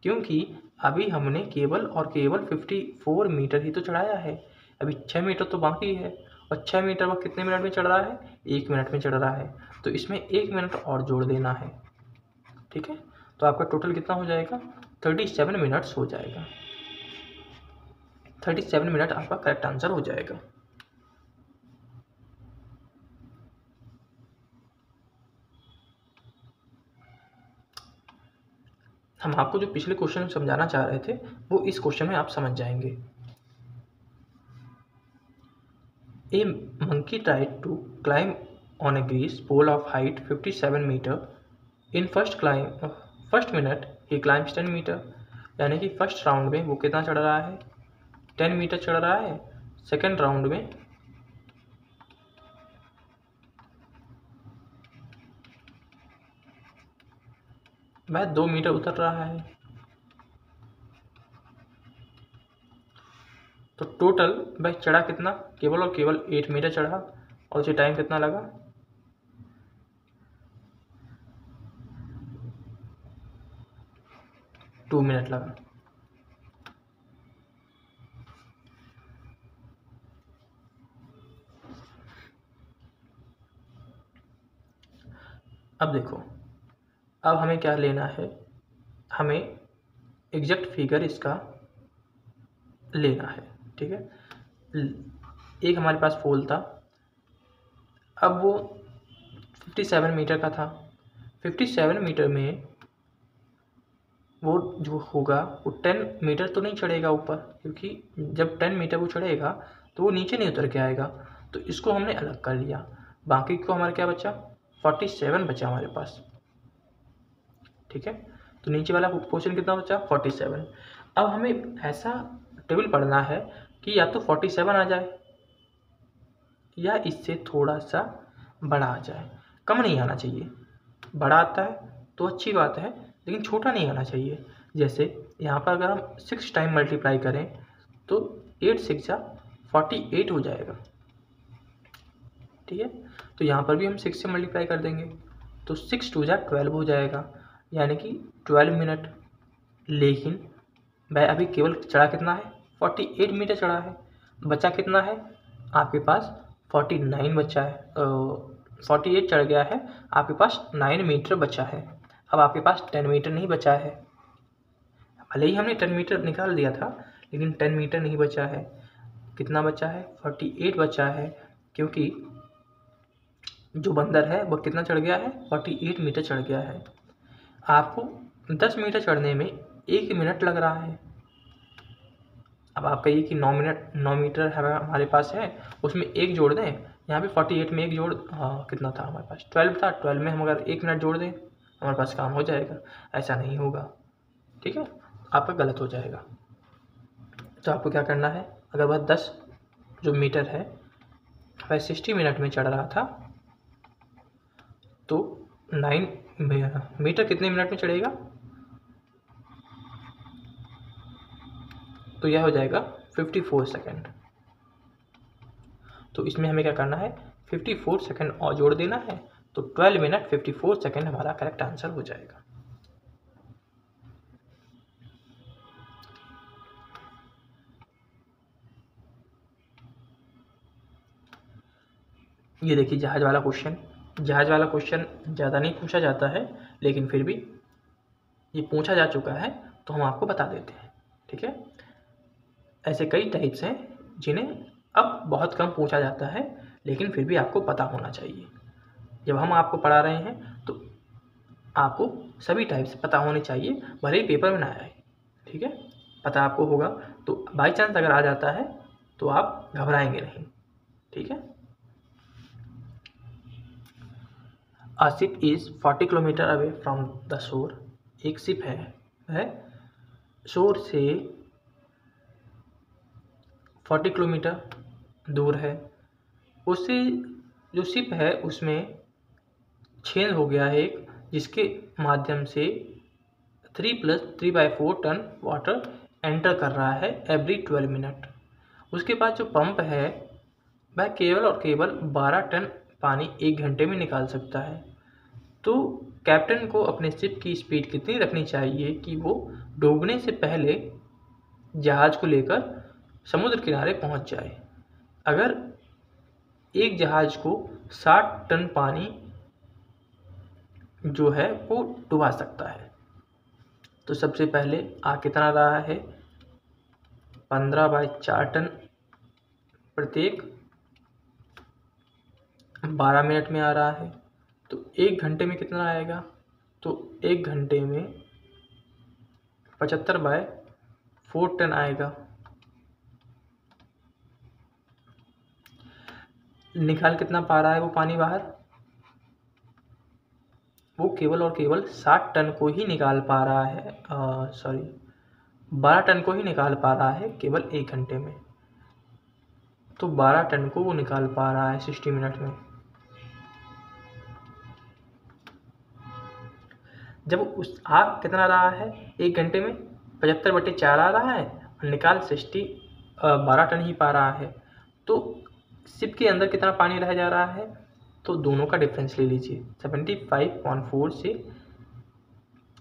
क्योंकि अभी हमने केवल और केवल 54 मीटर ही तो चढ़ाया है। अभी 6 मीटर तो बाकी है, और 6 मीटर वह कितने मिनट में चढ़ रहा है? 1 मिनट में चढ़ रहा है। तो इसमें 1 मिनट और जोड़ देना है। ठीक है, तो आपका टोटल कितना हो जाएगा? 37 मिनट्स हो जाएगा। 37 मिनट आपका करेक्ट आंसर हो जाएगा। हम आपको जो पिछले क्वेश्चन में समझाना चाह रहे थे वो इस क्वेश्चन में आप समझ जाएंगे। A monkey tried to climb on a grease pole of height 57 meter. In first minute he climbs 10 meter. यानी कि फर्स्ट राउंड में वो कितना चढ़ रहा है? 10 मीटर चढ़ रहा है। सेकेंड राउंड में वह 2 मीटर उतर रहा है। तो टोटल वह चढ़ा कितना? केवल और केवल 8 मीटर चढ़ा, और उसे टाइम कितना लगा? 2 मिनट लगा। अब देखो, अब हमें क्या लेना है? हमें एग्जैक्ट फिगर इसका लेना है। ठीक है, एक हमारे पास पोल था, अब वो 57 मीटर का था। 57 मीटर में वो जो होगा वो 10 मीटर तो नहीं चढ़ेगा ऊपर, क्योंकि जब 10 मीटर वो चढ़ेगा तो वो नीचे नहीं उतर के आएगा। तो इसको हमने अलग कर लिया। बाकी को हमारा क्या बचा? 47 बचा हमारे पास। ठीक है, तो नीचे वाला पोर्शन कितना बचा? 47। अब हमें ऐसा टेबल पढ़ना है कि या तो 47 आ जाए या इससे थोड़ा सा बड़ा आ जाए। कम नहीं आना चाहिए। बड़ा आता है तो अच्छी बात है, लेकिन छोटा नहीं आना चाहिए। जैसे यहाँ पर अगर हम 6 टाइम मल्टीप्लाई करें तो 8 6 48 हो जाएगा। ठीक है, तो यहाँ पर भी हम 6 से मल्टीप्लाई कर देंगे तो 6 2 12 हो जाएगा, यानी कि 12 मिनट। लेकिन वह अभी केवल चढ़ा कितना है? 48 मीटर चढ़ा है। बचा कितना है आपके पास? 49 बचा है। 48 चढ़ गया है, आपके पास 9 मीटर बचा है। अब आपके पास 10 मीटर नहीं बचा है, भले ही हमने 10 मीटर निकाल दिया था, लेकिन 10 मीटर नहीं बचा है। कितना बचा है? 48 बचा है, क्योंकि जो बंदर है वो कितना चढ़ गया है? 48 मीटर चढ़ गया है। आपको 10 मीटर चढ़ने में 1 मिनट लग रहा है। अब आप कहिए कि 9 मीटर हमारे पास है, उसमें 1 जोड़ दें। यहाँ पे 48 में 1 जोड़, कितना था हमारे पास? 12 था। 12 में हम अगर 1 मिनट जोड़ दें हमारे पास काम हो जाएगा। ऐसा नहीं होगा, ठीक है, आपका गलत हो जाएगा। तो आपको क्या करना है, अगर वह 10 जो मीटर है वह 60 मिनट में चढ़ रहा था, तो 9 मीटर कितने मिनट में चढ़ेगा? तो यह हो जाएगा 54 सेकेंड। तो इसमें हमें क्या करना है, 54 सेकेंड और जोड़ देना है, तो 12 मिनट 54 सेकेंड हमारा करेक्ट आंसर हो जाएगा। ये देखिए जहाज वाला क्वेश्चन। जहाज वाला क्वेश्चन ज़्यादा नहीं पूछा जाता है, लेकिन फिर भी ये पूछा जा चुका है तो हम आपको बता देते हैं, ठीक है। ऐसे कई टाइप्स हैं जिन्हें अब बहुत कम पूछा जाता है, लेकिन फिर भी आपको पता होना चाहिए। जब हम आपको पढ़ा रहे हैं तो आपको सभी टाइप्स पता होने चाहिए, भले ही पेपर में ना आए, ठीक है। पता आपको होगा तो बाई चांस अगर आ जाता है तो आप घबराएंगे नहीं, ठीक है। A ship is 40 kilometre away from the shore. एक शिप है, वह शोर से 40 किलोमीटर दूर है। उससे जो शिप है उसमें छेद हो गया है एक, जिसके माध्यम से 3 + 3/4 टन वाटर एंटर कर रहा है एवरी 12 मिनट। उसके बाद जो पंप है वह केवल और केवल 12 टन पानी 1 घंटे में निकाल सकता है। तो कैप्टन को अपने शिप की स्पीड कितनी रखनी चाहिए कि वो डूबने से पहले जहाज को लेकर समुद्र किनारे पहुंच जाए। अगर एक जहाज को 60 टन पानी जो है वो डुबा सकता है, तो सबसे पहले कितना रहा है? 15/4 टन प्रत्येक 12 मिनट में आ रहा है। तो 1 घंटे में कितना आएगा? तो 1 घंटे में 75/4 टन आएगा। निकाल कितना पा रहा है वो पानी बाहर? वो केवल और केवल 60 टन को ही निकाल पा रहा है, 12 टन को ही निकाल पा रहा है केवल 1 घंटे में। तो 12 टन को वो निकाल पा रहा है 60 मिनट में। जब उस आग कितना रहा है 1 घंटे में? 75/4 आ रहा है और निकाल 12 टन ही पा रहा है। तो शिप के अंदर कितना पानी रह जा रहा है? तो दोनों का डिफरेंस ले लीजिए। 75.4 से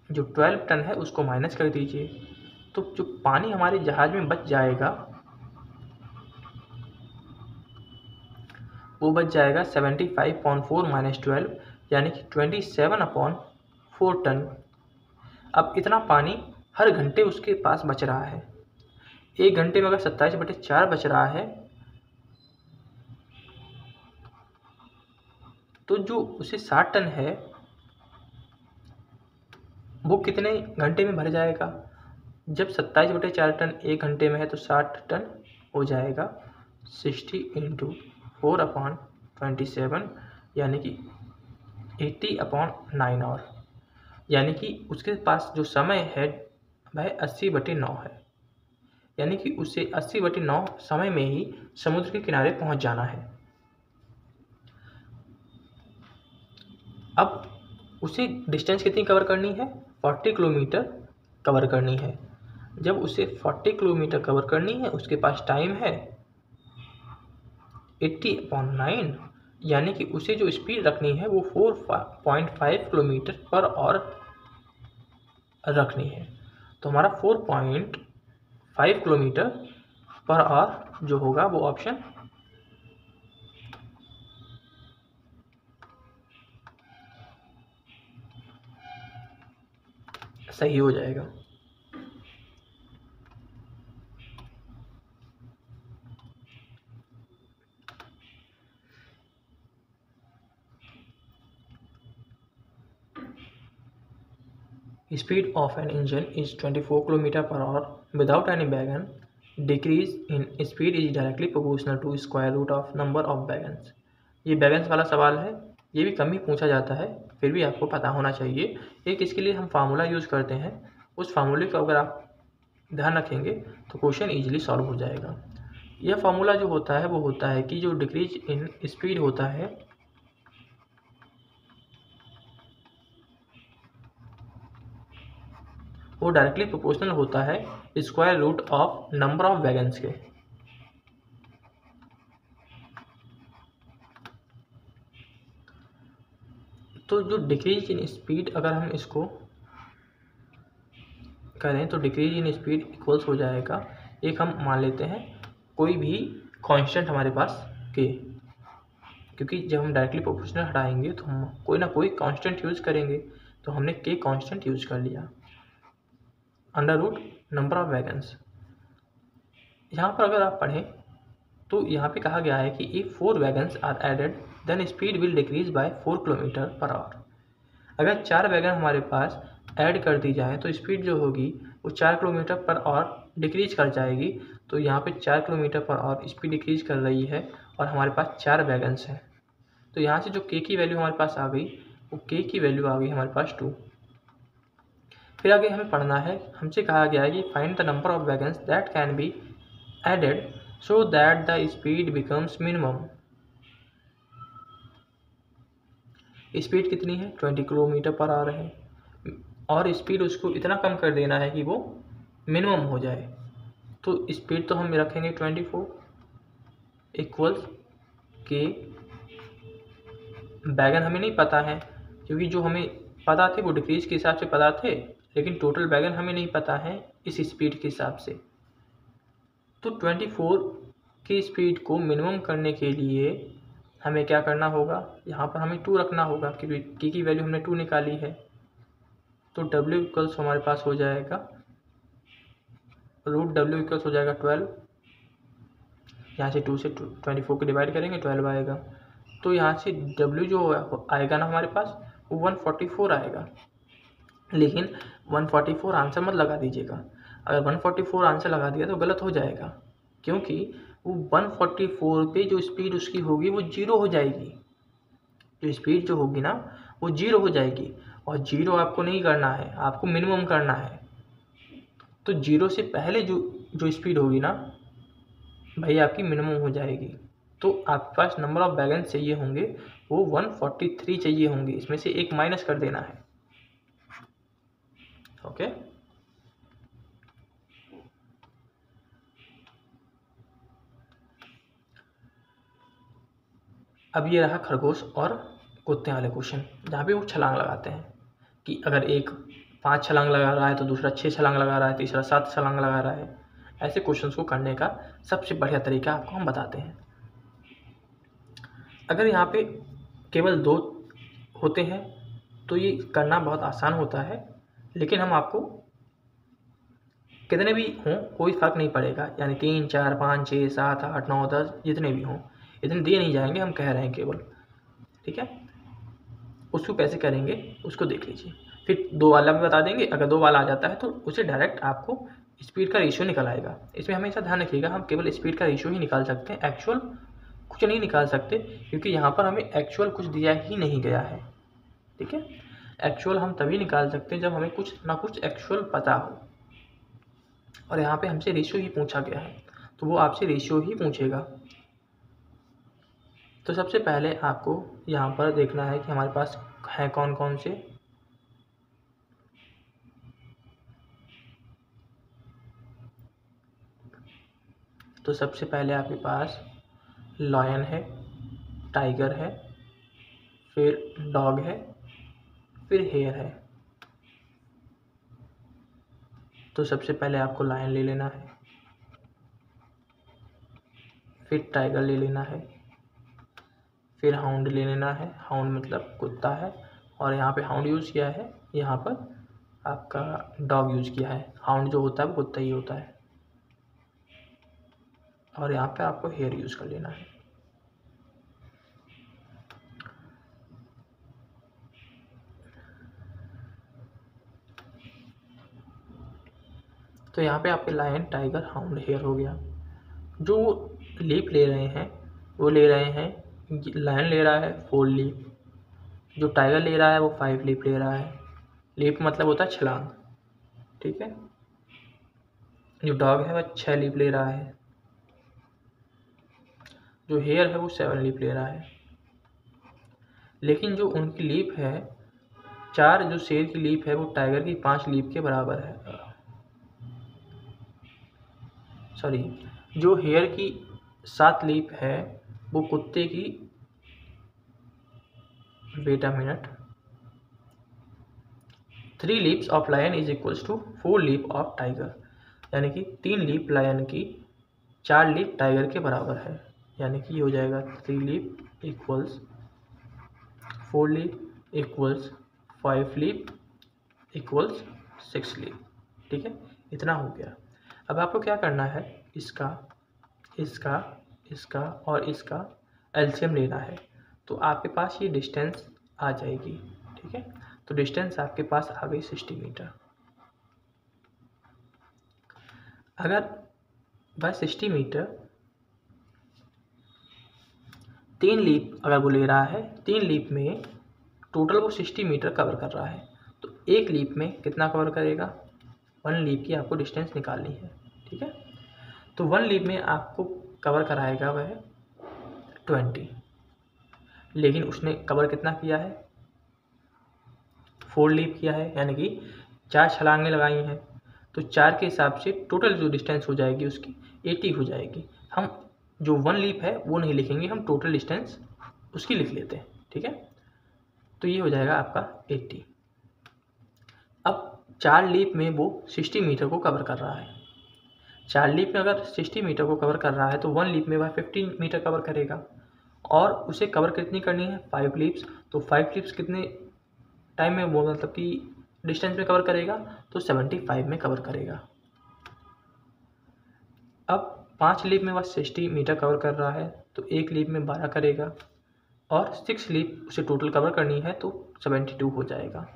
जो 12 टन है उसको माइनस कर दीजिए, तो जो पानी हमारे जहाज में बच जाएगा वो बच जाएगा 75.4 - 12, यानी कि 27/4 टन। अब इतना पानी हर घंटे उसके पास बच रहा है। 1 घंटे में अगर 27/4 बच रहा है, तो जो उसे 60 टन है वो कितने घंटे में भर जाएगा? जब 27/4 टन 1 घंटे में है तो 60 टन हो जाएगा 60 × 4/27, यानी कि 80/9 आवर। यानी कि उसके पास जो समय है वह 80/9 है, यानी कि उसे 80/9 समय में ही समुद्र के किनारे पहुंच जाना है। अब उसे डिस्टेंस कितनी कवर करनी है? 40 किलोमीटर कवर करनी है। जब उसे 40 किलोमीटर कवर करनी है, उसके पास टाइम है 80/9, यानी कि उसे जो स्पीड रखनी है वो 4.5 किलोमीटर पर आवर रखनी है। तो हमारा 4.5 किलोमीटर पर आवर जो होगा वो ऑप्शन सही हो जाएगा। Speed of an engine is 24 km per hour without any wagon. Decrease in speed is directly proportional to square root of number of wagons. ये वैगन्स वाला सवाल है, ये भी कम ही पूछा जाता है, फिर भी आपको पता होना चाहिए। एक इसके लिए हम फार्मूला यूज़ करते हैं, उस फार्मूले को अगर आप ध्यान रखेंगे तो क्वेश्चन ईजिली सॉल्व हो जाएगा। यह फार्मूला जो होता है वो होता है कि जो डिक्रीज इन स्पीड होता है वो डायरेक्टली प्रोपोर्शनल होता है square root of number of wagons के। तो जो डिक्रीज इन स्पीड अगर हम इसको करें तो डिक्रीज इन स्पीड इक्वल्स हो जाएगा, एक हम मान लेते हैं कोई भी कांस्टेंट हमारे पास के, क्योंकि जब हम डायरेक्टली प्रोपोर्शनल हटाएंगे तो हम कोई ना कोई कांस्टेंट यूज़ करेंगे, तो हमने के कांस्टेंट यूज़ कर लिया, under root number of wagons. यहाँ पर अगर आप पढ़ें तो यहाँ पे कहा गया है कि if 4 wagons are added then speed will decrease by 4 kilometre per hour. अगर 4 वैगन हमारे पास ऐड कर दी जाए तो स्पीड जो होगी वो 4 किलोमीटर पर आवर डिक्रीज कर जाएगी। तो यहाँ पे 4 kilometre per our speed decrease कर रही है और हमारे पास 4 वैगन्स हैं, तो यहाँ से जो के की वैल्यू हमारे पास आ गई वो के की वैल्यू आ गई हमारे पास 2। फिर आगे हमें पढ़ना है, हमसे कहा गया है कि find the number of wagons that can be added so that the speed becomes minimum. Speed कितनी है 20 किलोमीटर पर आ रहे हैं और स्पीड उसको इतना कम कर देना है कि वो मिनिमम हो जाए। तो स्पीड तो हम रखेंगे 24 इक्वल्स के, वैगन हमें नहीं पता है क्योंकि जो हमें पता थे वो डिक्रीज के हिसाब से पता थे, लेकिन टोटल वैगन हमें नहीं पता है इस स्पीड के हिसाब से। तो 24 की स्पीड को मिनिमम करने के लिए हमें क्या करना होगा, यहाँ पर हमें 2 रखना होगा क्योंकि के की वैल्यू हमने 2 निकाली है। तो W इक्वल्स हमारे पास हो जाएगा रूट W इक्वल्स हो जाएगा 12, यहाँ से 2 से 24 को डिवाइड करेंगे 12 आएगा। तो यहाँ से W जो आएगा ना हमारे पास वो 144 आएगा, लेकिन 144 आंसर मत लगा दीजिएगा। अगर 144 आंसर लगा दिया तो गलत हो जाएगा, क्योंकि वो 144 पे जो स्पीड उसकी होगी वो 0 हो जाएगी। जो स्पीड जो होगी ना वो 0 हो जाएगी, और 0 आपको नहीं करना है, आपको मिनिमम करना है। तो 0 से पहले जो स्पीड होगी ना भाई आपकी मिनिमम हो जाएगी। तो आपके पास नंबर ऑफ वैगन्स चाहिए होंगे वो 143 चाहिए होंगे, इसमें से एक माइनस कर देना है। ओके, अब ये रहा खरगोश और कुत्ते वाले क्वेश्चन, जहाँ पे वो छलांग लगाते हैं कि अगर एक 5 छलांग लगा रहा है तो दूसरा 6 छलांग लगा रहा है, तीसरा 7 छलांग लगा रहा है। ऐसे क्वेश्चंस को करने का सबसे बढ़िया तरीका आपको हम बताते हैं। अगर यहाँ पे केवल 2 होते हैं तो ये करना बहुत आसान होता है, लेकिन हम आपको कितने भी हों कोई फ़र्क नहीं पड़ेगा, यानी 3, 4, 5, 6, 7, 8, 9, 10 जितने भी हों, इतने दिए नहीं जाएंगे, हम कह रहे हैं केवल, ठीक है। उसको कैसे करेंगे उसको देख लीजिए, फिर 2 वाला भी बता देंगे। अगर 2 वाला आ जाता है तो उसे डायरेक्ट आपको स्पीड का रेशियो निकल आएगा। इसमें हमेशा ध्यान रखिएगा हम केवल स्पीड का रेशियो ही निकाल सकते हैं, एक्चुअल कुछ नहीं निकाल सकते, क्योंकि यहाँ पर हमें एक्चुअल कुछ दिया ही नहीं गया है, ठीक है। एक्चुअल हम तभी निकाल सकते हैं जब हमें कुछ ना कुछ एक्चुअल पता हो, और यहाँ पे हमसे रेशियो ही पूछा गया है तो वो आपसे रेशियो ही पूछेगा। तो सबसे पहले आपको यहाँ पर देखना है कि हमारे पास हैं कौन कौन से। तो सबसे पहले आपके पास लायन है, टाइगर है, फिर डॉग है, फिर हेयर है। तो सबसे पहले आपको लायन ले लेना है, फिर टाइगर ले लेना है, फिर हाउंड ले लेना है, हाउंड मतलब कुत्ता है, और यहाँ पे हाउंड यूज़ किया है, यहाँ पर आपका डॉग यूज़ किया है। हाउंड जो होता है वो कुत्ता ही होता है, और यहाँ पे आपको हेयर यूज़ कर लेना है। तो यहाँ पे आपके लायन, टाइगर, हाउंड, हेयर हो गया। जो लीप ले रहे हैं वो ले रहे हैं, लायन ले रहा है 4 लीप, जो टाइगर ले रहा है वो 5 लीप ले रहा है। लीप मतलब होता है छलांग, ठीक है। जो डॉग है वह 6 लीप ले रहा है। जो हेयर है वो 7 लीप ले रहा है। लेकिन जो उनकी लीप है 4, जो शेर की लीप है वो टाइगर की 5 लीप के बराबर है। सॉरी, जो हेयर की 7 लीप है वो कुत्ते की, wait a minute, 3 leaps of lion is equals to 4 leap of tiger, यानी कि 3 लीप लायन की 4 लीप टाइगर के बराबर है। यानी कि ये हो जाएगा 3 leap equals 4 leap equals 5 leap equals 6 leap, ठीक है। इतना हो गया। अब आपको क्या करना है, इसका इसका इसका और इसका एलसीएम लेना है। तो आपके पास ये डिस्टेंस आ जाएगी, ठीक है। तो डिस्टेंस आपके पास आ गई 60 मीटर। अगर बाय 60 मीटर 3 लीप अगर वो ले रहा है, 3 लीप में टोटल वो 60 मीटर कवर कर रहा है, तो एक लीप में कितना कवर करेगा, 1 लीप की आपको डिस्टेंस निकालनी है, ठीक है। तो 1 लीप में आपको कवर कराएगा वह 20, लेकिन उसने कवर कितना किया है, 4 लीप किया है, यानी कि 4 छलांगें लगाई हैं। तो 4 के हिसाब से टोटल जो डिस्टेंस हो जाएगी उसकी 80 हो जाएगी। हम जो 1 लीप है वो नहीं लिखेंगे, हम टोटल डिस्टेंस उसकी लिख लेते हैं, ठीक है। तो ये हो जाएगा आपका 80। अब 4 लीप में वो 60 मीटर को कवर कर रहा है। 4 लीप में अगर 60 मीटर को कवर कर रहा है तो 1 लीप में वह 15 मीटर कवर करेगा, और उसे कवर कितनी करनी है, 5 लीप्स। तो 5 लीप्स कितने टाइम में वो मतलब कि डिस्टेंस में कवर करेगा, तो 75 में कवर करेगा। अब 5 लीप में वह 60 मीटर कवर कर रहा है, तो एक लीप में 12 करेगा, और 6 लीप उसे टोटल कवर करनी है तो 72 हो जाएगा।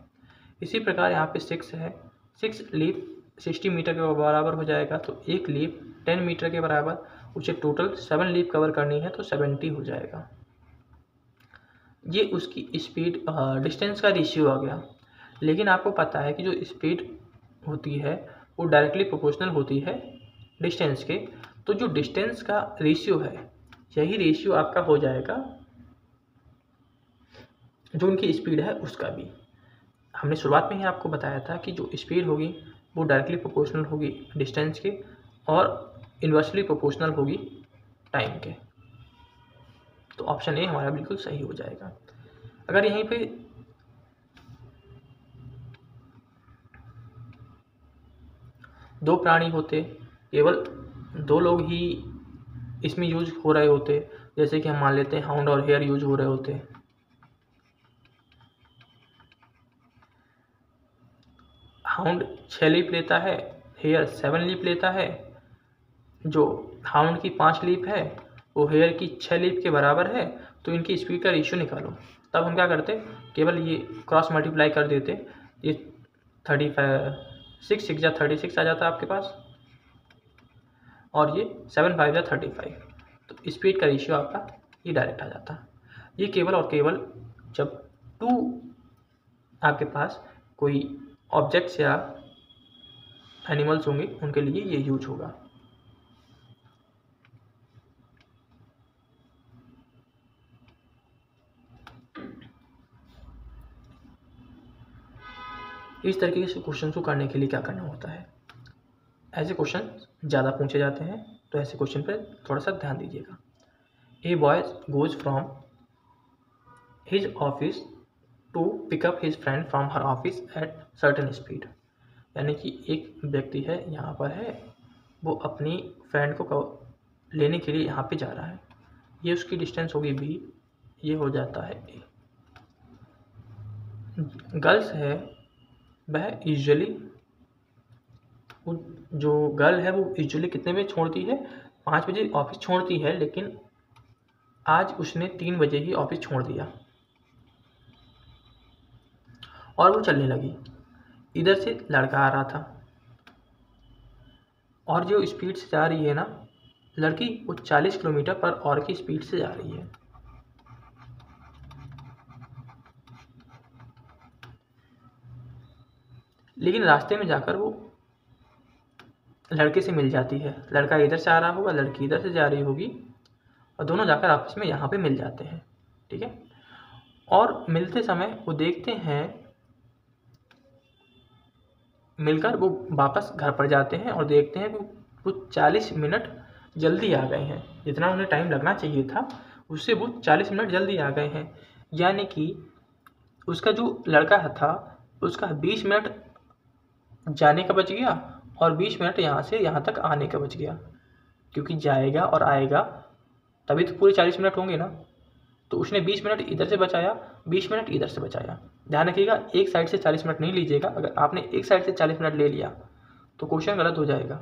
इसी प्रकार यहाँ पे 6 है, 6 लीप 60 मीटर के बराबर हो जाएगा, तो एक लीप 10 मीटर के बराबर, उसे टोटल 7 लीप कवर करनी है तो 70 हो जाएगा। ये उसकी स्पीड डिस्टेंस का रेशियो आ गया। लेकिन आपको पता है कि जो स्पीड होती है वो डायरेक्टली प्रोपोर्शनल होती है डिस्टेंस के। तो जो डिस्टेंस का रेशियो है, यही रेशियो आपका हो जाएगा जो उनकी स्पीड है उसका भी। हमने शुरुआत में ही आपको बताया था कि जो स्पीड होगी वो डायरेक्टली प्रोपोर्शनल होगी डिस्टेंस के, और इन्वर्सली प्रोपोर्शनल होगी टाइम के। तो ऑप्शन ए हमारा बिल्कुल सही हो जाएगा। अगर यहीं पे दो प्राणी होते, केवल 2 लोग ही इसमें यूज हो रहे होते, जैसे कि हम मान लेते हैं हाउंड और हेयर यूज हो रहे होते, हाउंड 6 लीप लेता है, हेयर 7 लीप लेता है, जो हाउंड की 5 लीप है वो हेयर की 6 लीप के बराबर है, तो इनकी स्पीड का रेशियो निकालो। तब हम क्या करते, केवल ये क्रॉस मल्टीप्लाई कर देते, ये 36 6 या 36 आ जाता आपके पास, और ये 7 5 या 35, तो स्पीड का रेशियो आपका ये डायरेक्ट आ जाता। ये केवल और केवल जब 2 आपके पास कोई ऑब्जेक्ट्स या एनिमल्स होंगे उनके लिए ये यूज होगा। इस तरीके से क्वेश्चन को करने के लिए क्या करना होता है, ऐसे क्वेश्चन ज़्यादा पूछे जाते हैं, तो ऐसे क्वेश्चन पर थोड़ा सा ध्यान दीजिएगा। A boy goes from his office to pick up his friend from her office at certain speed, यानी कि एक व्यक्ति है यहाँ पर है, वो अपनी फ्रेंड को लेने के लिए यहाँ पे जा रहा है, ये उसकी डिस्टेंस होगी b, ये हो जाता है a। गर्ल्स है वह यूजुअली, जो गर्ल है वो यूजुअली कितने बजे छोड़ती है, 5 बजे ऑफिस छोड़ती है, लेकिन आज उसने 3 बजे ही ऑफिस छोड़ दिया और वो चलने लगी। इधर से लड़का आ रहा था, और जो स्पीड से जा रही है ना लड़की, वो 40 किलोमीटर पर आवर की स्पीड से जा रही है। लेकिन रास्ते में जाकर वो लड़के से मिल जाती है। लड़का इधर से आ रहा होगा, लड़की इधर से जा रही होगी, और दोनों जाकर आपस में यहाँ पे मिल जाते हैं। ठीक है। और मिलते समय वो देखते हैं, मिलकर वो वापस घर पर जाते हैं और देखते हैं कि वो 40 मिनट जल्दी आ गए हैं। जितना उन्हें टाइम लगना चाहिए था उससे वो 40 मिनट जल्दी आ गए हैं। यानी कि उसका जो लड़का था उसका 20 मिनट जाने का बच गया और 20 मिनट यहाँ से यहाँ तक आने का बच गया, क्योंकि जाएगा और आएगा तभी तो पूरे 40 मिनट होंगे ना। तो उसने 20 मिनट इधर से बचाया, 20 मिनट इधर से बचाया। ध्यान रखिएगा, एक साइड से 40 मिनट नहीं लीजिएगा। अगर आपने एक साइड से 40 मिनट ले लिया तो क्वेश्चन गलत हो जाएगा।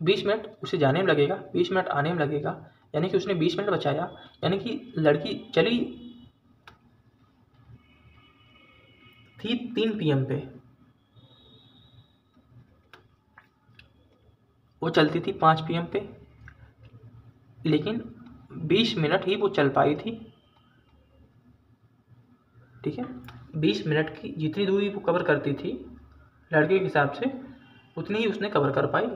20 मिनट उसे जाने में लगेगा, 20 मिनट आने में लगेगा, यानी कि उसने 20 मिनट बचाया। यानी कि लड़की चली थी 3 PM पे, वो चलती थी 5 PM पे, लेकिन 20 मिनट ही वो चल पाई थी। ठीक है। 20 मिनट की जितनी दूरी वो कवर करती थी लड़के के हिसाब से उतनी ही उसने कवर कर पाई।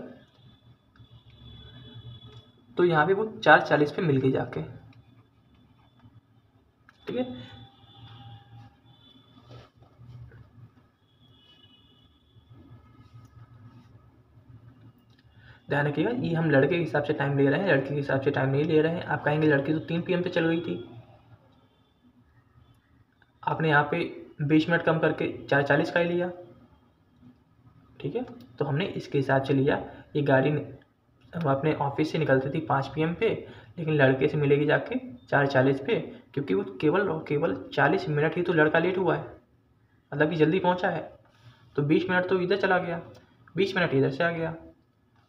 तो यहाँ पे वो 4:40 पे मिल गई जाके। ठीक है। ध्यान रखिएगा, ये हम लड़के के हिसाब से टाइम ले रहे हैं, लड़की के हिसाब से टाइम नहीं ले रहे हैं। आप कहेंगे लड़की तो 3 PM पे चल गई थी, आपने यहाँ पे 20 मिनट कम करके 4:40 का ही लिया। ठीक है। तो हमने इसके हिसाब से लिया। ये गाड़ी हम अपने ऑफिस से निकलती थी 5 PM पे, लेकिन लड़के से मिलेगी जाके 4:40 पे, क्योंकि वो केवल और केवल 40 मिनट ही तो लड़का लेट हुआ है, मतलब कि जल्दी पहुंचा है। तो 20 मिनट तो इधर चला गया, 20 मिनट इधर से आ गया,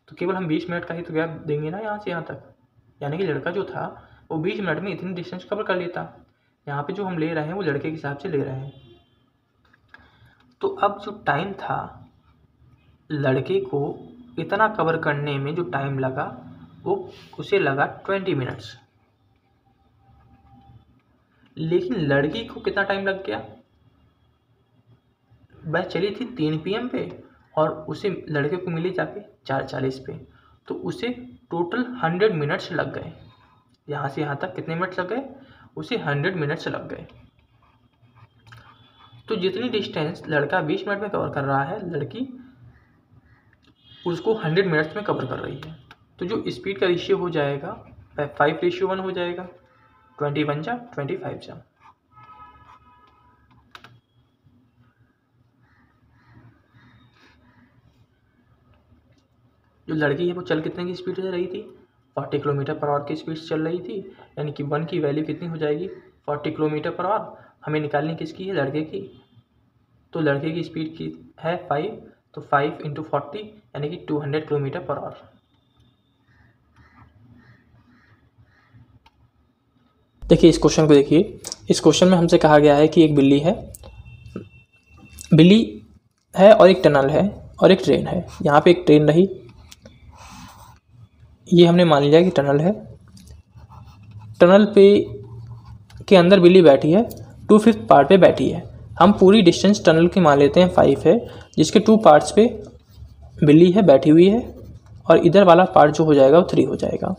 तो केवल हम 20 मिनट का ही तो गैप देंगे ना यहाँ से यहाँ तक। यानी कि लड़का जो था वो 20 मिनट में इतनी डिस्टेंस कवर कर लेता। यहाँ पे जो हम ले रहे हैं वो लड़के के हिसाब से ले रहे हैं। तो अब जो टाइम था लड़के को इतना कवर करने में, जो टाइम लगा वो उसे लगा 20 मिनट्स। लेकिन लड़की को कितना टाइम लग गया? वह चली थी 3 PM पे और उसे लड़के को मिली जाके 4:40 पे, तो उसे टोटल 100 मिनट्स लग गए। यहाँ से यहाँ तक कितने मिनट्स लग गए? उसे 100 मिनट्स लग गए। तो जितनी डिस्टेंस लड़का 20 मिनट में कवर कर रहा है, लड़की उसको 100 मिनट्स में कवर कर रही है। तो जो स्पीड का रेशियो हो जाएगा वह 5:1 हो जाएगा। 21 जा 25 जा। जो लड़की है वो चल कितने की स्पीड से रही थी? 40 किलोमीटर पर आवर की स्पीड से चल रही थी। यानी कि 1 की वैल्यू कितनी हो जाएगी? 40 किलोमीटर पर आवर। हमें निकालनी किसकी है? लड़के की। तो लड़के की स्पीड की है 5, तो 5 × 40 यानी कि 200 किलोमीटर पर आवर। देखिए इस क्वेश्चन को देखिए। इस क्वेश्चन में हमसे कहा गया है कि एक बिल्ली है और एक टनल है और एक ट्रेन है। यहाँ पे एक ट्रेन रही, ये हमने मान लिया कि टनल है। टनल पे के अंदर बिल्ली बैठी है, 2/5 पार्ट पे बैठी है। हम पूरी डिस्टेंस टनल की मान लेते हैं 5 है, जिसके 2 पार्ट्स पे बिल्ली है बैठी हुई है, और इधर वाला पार्ट जो हो जाएगा वो 3 हो जाएगा।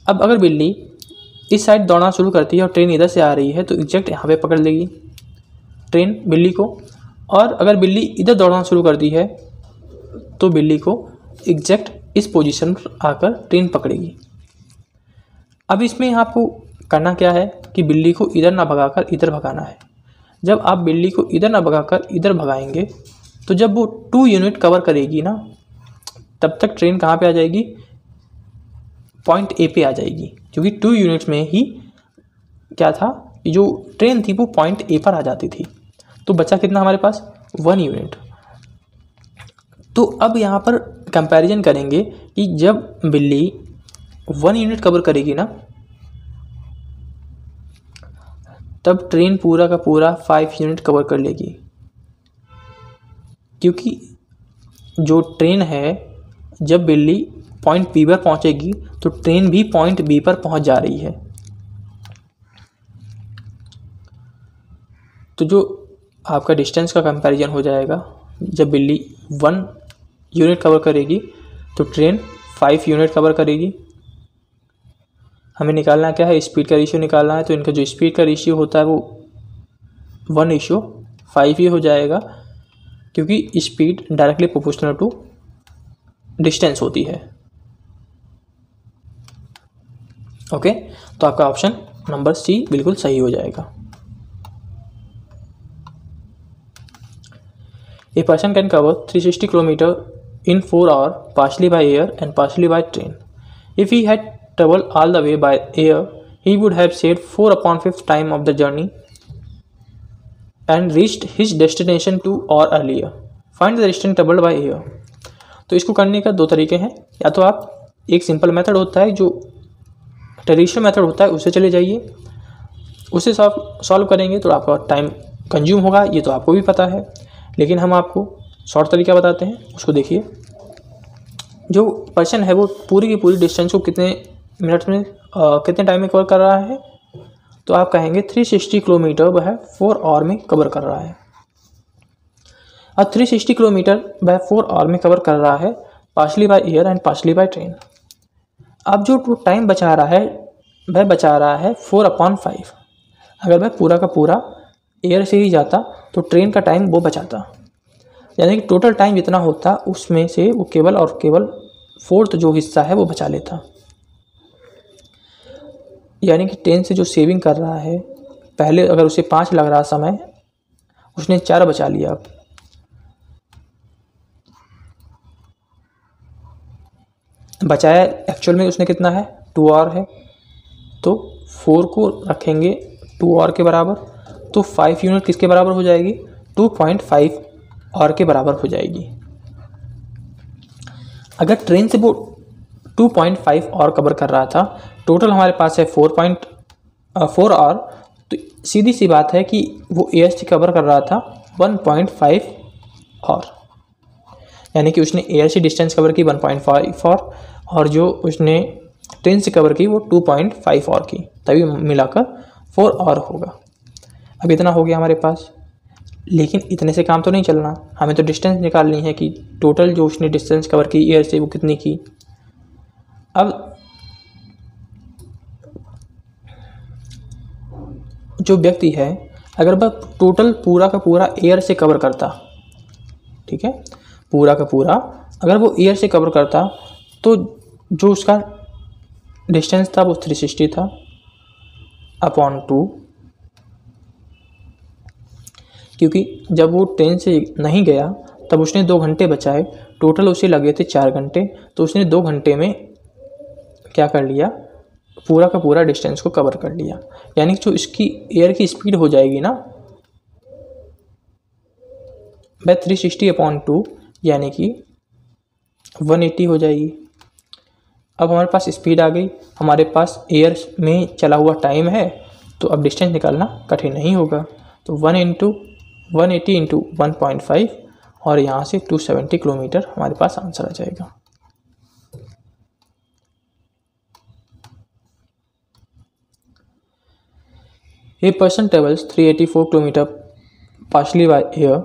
अब अगर बिल्ली इस साइड दौड़ना शुरू करती है और ट्रेन इधर से आ रही है, तो एग्जैक्ट यहाँ पे पकड़ लेगी ट्रेन बिल्ली को। और अगर बिल्ली इधर दौड़ना शुरू कर दी है तो बिल्ली को एग्जैक्ट इस पोजीशन पर आकर ट्रेन पकड़ेगी। अब इसमें आपको करना क्या है कि बिल्ली को इधर ना भगाकर इधर भगाना है। जब आप बिल्ली को इधर ना भगाकर इधर भगाएंगे तो जब वो 2 यूनिट कवर करेगी ना, तब तक ट्रेन कहाँ पे आ जाएगी? पॉइंट ए पे आ जाएगी, क्योंकि 2 यूनिट्स में ही क्या था, जो ट्रेन थी वो पॉइंट ए पर आ जाती थी। तो बचा कितना हमारे पास? 1 यूनिट। तो अब यहाँ पर कंपैरिजन करेंगे कि जब बिल्ली 1 यूनिट कवर करेगी ना, तब ट्रेन पूरा का पूरा 5 यूनिट कवर कर लेगी, क्योंकि जो ट्रेन है, जब बिल्ली पॉइंट बी पर पहुंचेगी तो ट्रेन भी पॉइंट बी पर पहुंच जा रही है। तो जो आपका डिस्टेंस का कंपैरिजन हो जाएगा, जब बिल्ली 1 यूनिट कवर करेगी तो ट्रेन 5 यूनिट कवर करेगी। हमें निकालना क्या है, स्पीड का रेशियो निकालना है। तो इनका जो स्पीड का रेशियो होता है वो 1:5 ही हो जाएगा, क्योंकि speed directly proportional to distance होती है। ओके, तो आपका ऑप्शन नंबर सी बिल्कुल सही हो जाएगा। A person can cover 360 km in 4 hours, partially by air and partially by train. If he had traveled all the way by air, he would have saved 4/5 time of the journey and reached his destination 2 hours earlier. Find the distance traveled by air. तो इसको करने का दो तरीके हैं। या तो आप एक सिंपल मेथड होता है, जो ट्रेडिशनल मेथड होता है, उससे चले जाइए, उससे सॉल्व करेंगे तो आपका टाइम कंज्यूम होगा, ये तो आपको भी पता है। लेकिन हम आपको शॉर्ट तरीका बताते हैं, उसको देखिए। जो पर्सन है वो पूरी की पूरी डिस्टेंस को कितने मिनट में कितने टाइम में कवर कर रहा है, तो आप कहेंगे 360 किलोमीटर वह 4 आवर में कवर कर रहा है। अब 360 किलोमीटर वह 4 आवर में कवर कर रहा है, partially by air and partially by train. अब जो टाइम बचा रहा है वह बचा रहा है 4/5। अगर वह पूरा का पूरा एयर से ही जाता तो ट्रेन का टाइम वो बचाता, यानी कि टोटल टाइम जितना होता उसमें से वो केवल और केवल 4th जो हिस्सा है वो बचा लेता। यानी कि ट्रेन से जो सेविंग कर रहा है, पहले अगर उसे 5 लग रहा समय, उसने 4 बचा लिया। अब बचाया एक्चुअल में उसने कितना है, 2 आवर है, तो 4 को रखेंगे 2 आवर के बराबर, तो 5 यूनिट किसके बराबर हो जाएगी, 2.5 आवर के बराबर हो जाएगी। अगर ट्रेन से वो 2.5 आवर कवर कर रहा था, टोटल हमारे पास है 4 आवर, तो सीधी सी बात है कि वो एयर से कवर कर रहा था 1.5 आवर, यानी कि उसने एयर से डिस्टेंस कवर की 1.5 आवर, और जो उसने ट्रेन से कवर की वो 2.5 आवर की, तभी मिलाकर 4 आवर होगा। अब इतना हो गया हमारे पास, लेकिन इतने से काम तो नहीं चलना, हमें तो डिस्टेंस निकालनी है कि टोटल जो उसने डिस्टेंस कवर की एयर से वो कितनी की। अब जो व्यक्ति है, अगर वह टोटल पूरा का पूरा एयर से कवर करता, ठीक है, पूरा का पूरा अगर वो एयर से कवर करता, तो जो उसका डिस्टेंस था वो 360 था अपॉन 2, क्योंकि जब वो ट्रेन से नहीं गया तब उसने 2 घंटे बचाए, टोटल उसे लगे थे 4 घंटे, तो उसने 2 घंटे में क्या कर लिया, पूरा का पूरा डिस्टेंस को कवर कर लिया। यानी जो इसकी एयर की स्पीड हो जाएगी ना, वह 360/2 यानी कि 180 हो जाएगी। अब हमारे पास स्पीड आ गई, हमारे पास एयर में चला हुआ टाइम है, तो अब डिस्टेंस निकालना कठिन नहीं होगा। तो 180 इंटू 1.5 और यहाँ से 270 किलोमीटर हमारे पास आंसर आ जाएगा। A person travels 384 kilometer partially by air,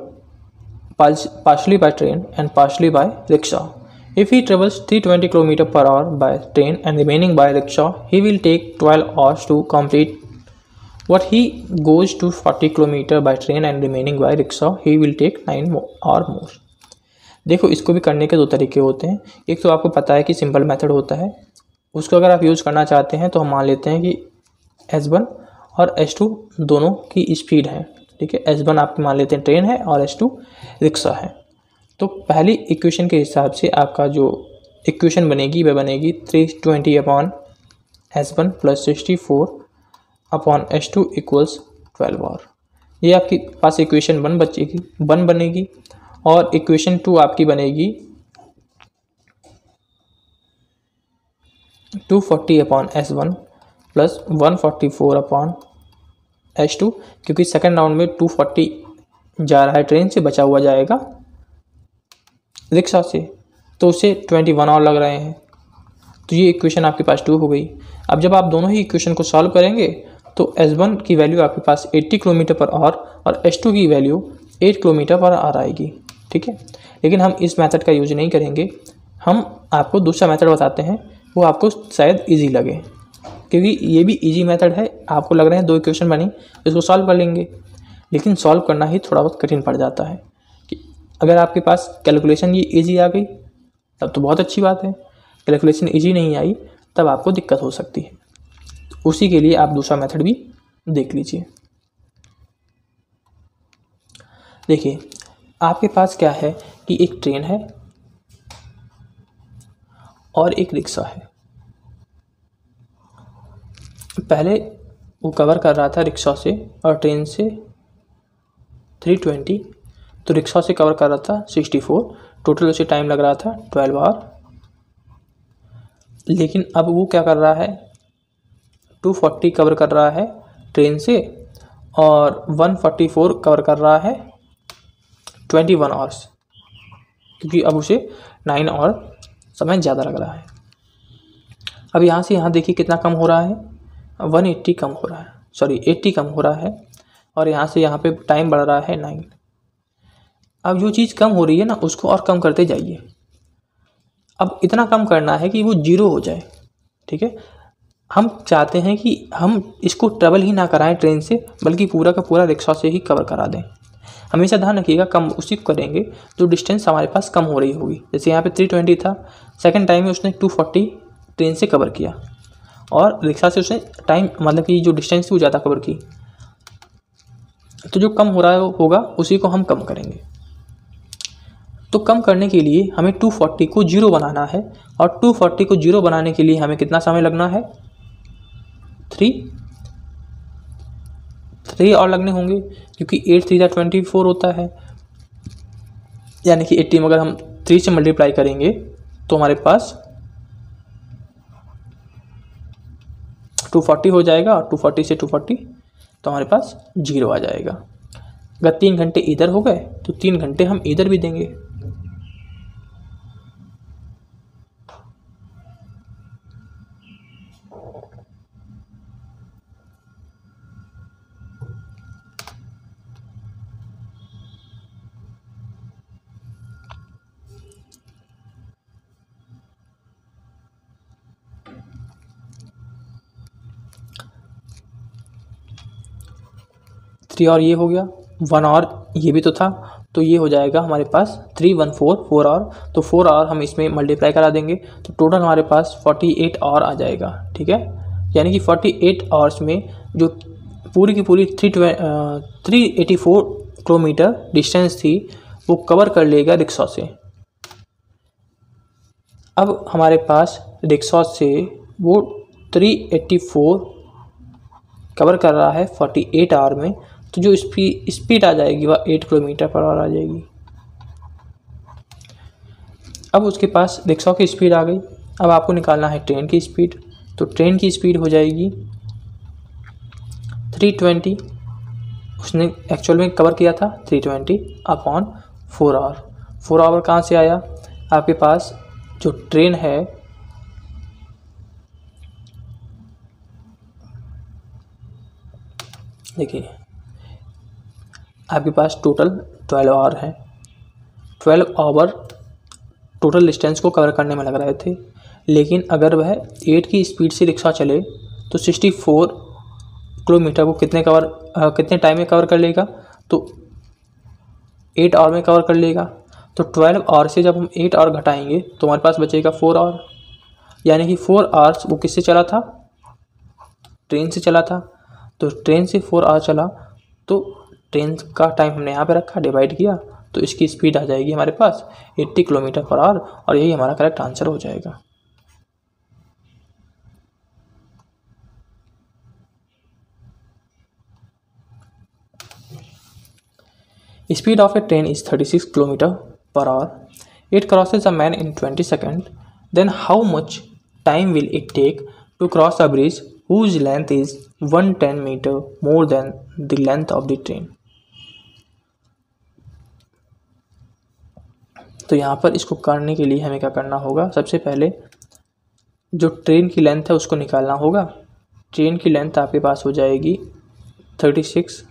partially by train and partially by rickshaw. If he travels 320 km per hour by train and remaining by rickshaw, he will take 12 hours to complete what he goes to 40 km by train and remaining by rickshaw, he will take 9 or more. देखो, इसको भी करने के दो तरीके होते हैं। एक तो आपको पता है कि सिंपल मेथड होता है, उसको अगर आप यूज़ करना चाहते हैं तो हम मान लेते हैं कि S1 और S2 दोनों की स्पीड है, ठीक है। S1 आप मान लेते हैं ट्रेन है और S2 रिक्शा है। तो पहली इक्वेशन के हिसाब से आपका जो इक्वेशन बनेगी वह बनेगी 320/S1 + 64/S2 = 12 आवर। ये आपके पास इक्वेशन 1 बनेगी और इक्वेशन 2 आपकी बनेगी 240/S1 + 144/S2, क्योंकि सेकंड राउंड में 240 जा रहा है ट्रेन से, बचा हुआ जाएगा रिक्शा से, तो उसे 21 आवर लग रहे हैं। तो ये इक्वेशन आपके पास 2 हो गई। अब जब आप दोनों ही इक्वेशन को सॉल्व करेंगे तो S1 की वैल्यू आपके पास 80 किलोमीटर पर आवर और S2 की वैल्यू 8 किलोमीटर पर आवर आएगी। ठीक है, लेकिन हम इस मेथड का यूज नहीं करेंगे, हम आपको दूसरा मेथड बताते हैं, वो आपको शायद ईजी लगे, क्योंकि ये भी ईजी मेथड है। आपको लग रहे हैं 2 इक्वेशन बनी, इसको सॉल्व कर लेंगे, लेकिन सॉल्व करना ही थोड़ा बहुत कठिन पड़ जाता है। कि अगर आपके पास कैलकुलेशन ये ईजी आ गई तब तो बहुत अच्छी बात है, कैलकुलेशन ईजी नहीं आई तब आपको दिक्कत हो सकती है। तो उसी के लिए आप दूसरा मेथड भी देख लीजिए। देखिए, आपके पास क्या है कि एक ट्रेन है और एक रिक्शा है। पहले वो कवर कर रहा था रिक्शा से और ट्रेन से 320, तो रिक्शा से कवर कर रहा था 64, टोटल उसे टाइम लग रहा था 12 आवर। लेकिन अब वो क्या कर रहा है, 240 कवर कर रहा है ट्रेन से और 144 कवर कर रहा है 21 आवर्स, क्योंकि अब उसे 9 आवर समय ज़्यादा लग रहा है। अब यहाँ से यहाँ देखिए कितना कम हो रहा है, 180 कम हो रहा है, सॉरी 80 कम हो रहा है, और यहाँ से यहाँ पे टाइम बढ़ रहा है 9। अब जो चीज़ कम हो रही है ना, उसको और कम करते जाइए। अब इतना कम करना है कि वो 0 हो जाए। ठीक है, हम चाहते हैं कि हम इसको ट्रेवल ही ना कराएं ट्रेन से, बल्कि पूरा का पूरा रिक्शा से ही कवर करा दें। हमेशा ध्यान रखिएगा, कम उसी को करेंगे तो डिस्टेंस हमारे पास कम हो रही होगी। जैसे यहाँ पे 320 था, सेकंड टाइम में उसने 240 ट्रेन से कवर किया और रिक्शा से उसने टाइम मतलब कि जो डिस्टेंस थी वो ज़्यादा कवर की, तो जो कम हो रहा है होगा उसी को हम कम करेंगे। तो कम करने के लिए हमें 240 को 0 बनाना है, और 240 को 0 बनाने के लिए हमें कितना समय लगना है, 3 और लगने होंगे, क्योंकि 8 3 24 होता है, यानी कि 80 में अगर हम 3 से मल्टीप्लाई करेंगे तो हमारे पास 240 हो जाएगा, और 240 से 240 तो हमारे पास 0 आ जाएगा। अगर 3 घंटे इधर हो गए तो 3 घंटे हम इधर भी देंगे। और ये हो गया 1 आवर, ये भी तो था, तो ये हो जाएगा हमारे पास 314 4 आवर। तो 4 आवर हम इसमें मल्टीप्लाई करा देंगे तो टोटल हमारे पास 48 आवर आ जाएगा। ठीक है, यानी कि 48 आवर्स में जो पूरी की पूरी 384 किलोमीटर डिस्टेंस थी वो कवर कर लेगा रिक्शा से। अब हमारे पास रिक्शा से वो 384 कवर कर रहा है 48 आवर में, तो जो स्पीड आ जाएगी वह 8 किलोमीटर पर आवर आ जाएगी। अब उसके पास रिक्शा की स्पीड आ गई, अब आपको निकालना है ट्रेन की स्पीड। तो ट्रेन की स्पीड हो जाएगी 320, उसने एक्चुअल में कवर किया था 320 अपॉन 4 आवर। 4 आवर कहाँ से आया, आपके पास जो ट्रेन है देखिए आपके पास टोटल 12 आवर है, 12 आवर टोटल डिस्टेंस को कवर करने में लग रहे थे। लेकिन अगर वह 8 की स्पीड से रिक्शा चले तो 64 किलोमीटर को कितने टाइम में कवर कर लेगा, तो 8 आवर में कवर कर लेगा। तो 12 आवर से जब हम 8 आवर घटाएंगे तो हमारे पास बचेगा 4 आवर, यानी कि 4 आवर्स वो किससे चला था, ट्रेन से चला था। तो ट्रेन से 4 आवर चला तो ट्रेन का टाइम हमने यहाँ पे रखा, डिवाइड किया, तो इसकी स्पीड आ जाएगी हमारे पास 80 किलोमीटर पर आवर, और यही हमारा करेक्ट आंसर हो जाएगा। Speed of a train is 36 km per hour. It crosses a man in 20 seconds. Then how much time will it take to cross a bridge whose length is 110 meter more than the length of the train? तो यहाँ पर इसको करने के लिए हमें क्या करना होगा, सबसे पहले जो ट्रेन की लेंथ है उसको निकालना होगा। ट्रेन की लेंथ आपके पास हो जाएगी 36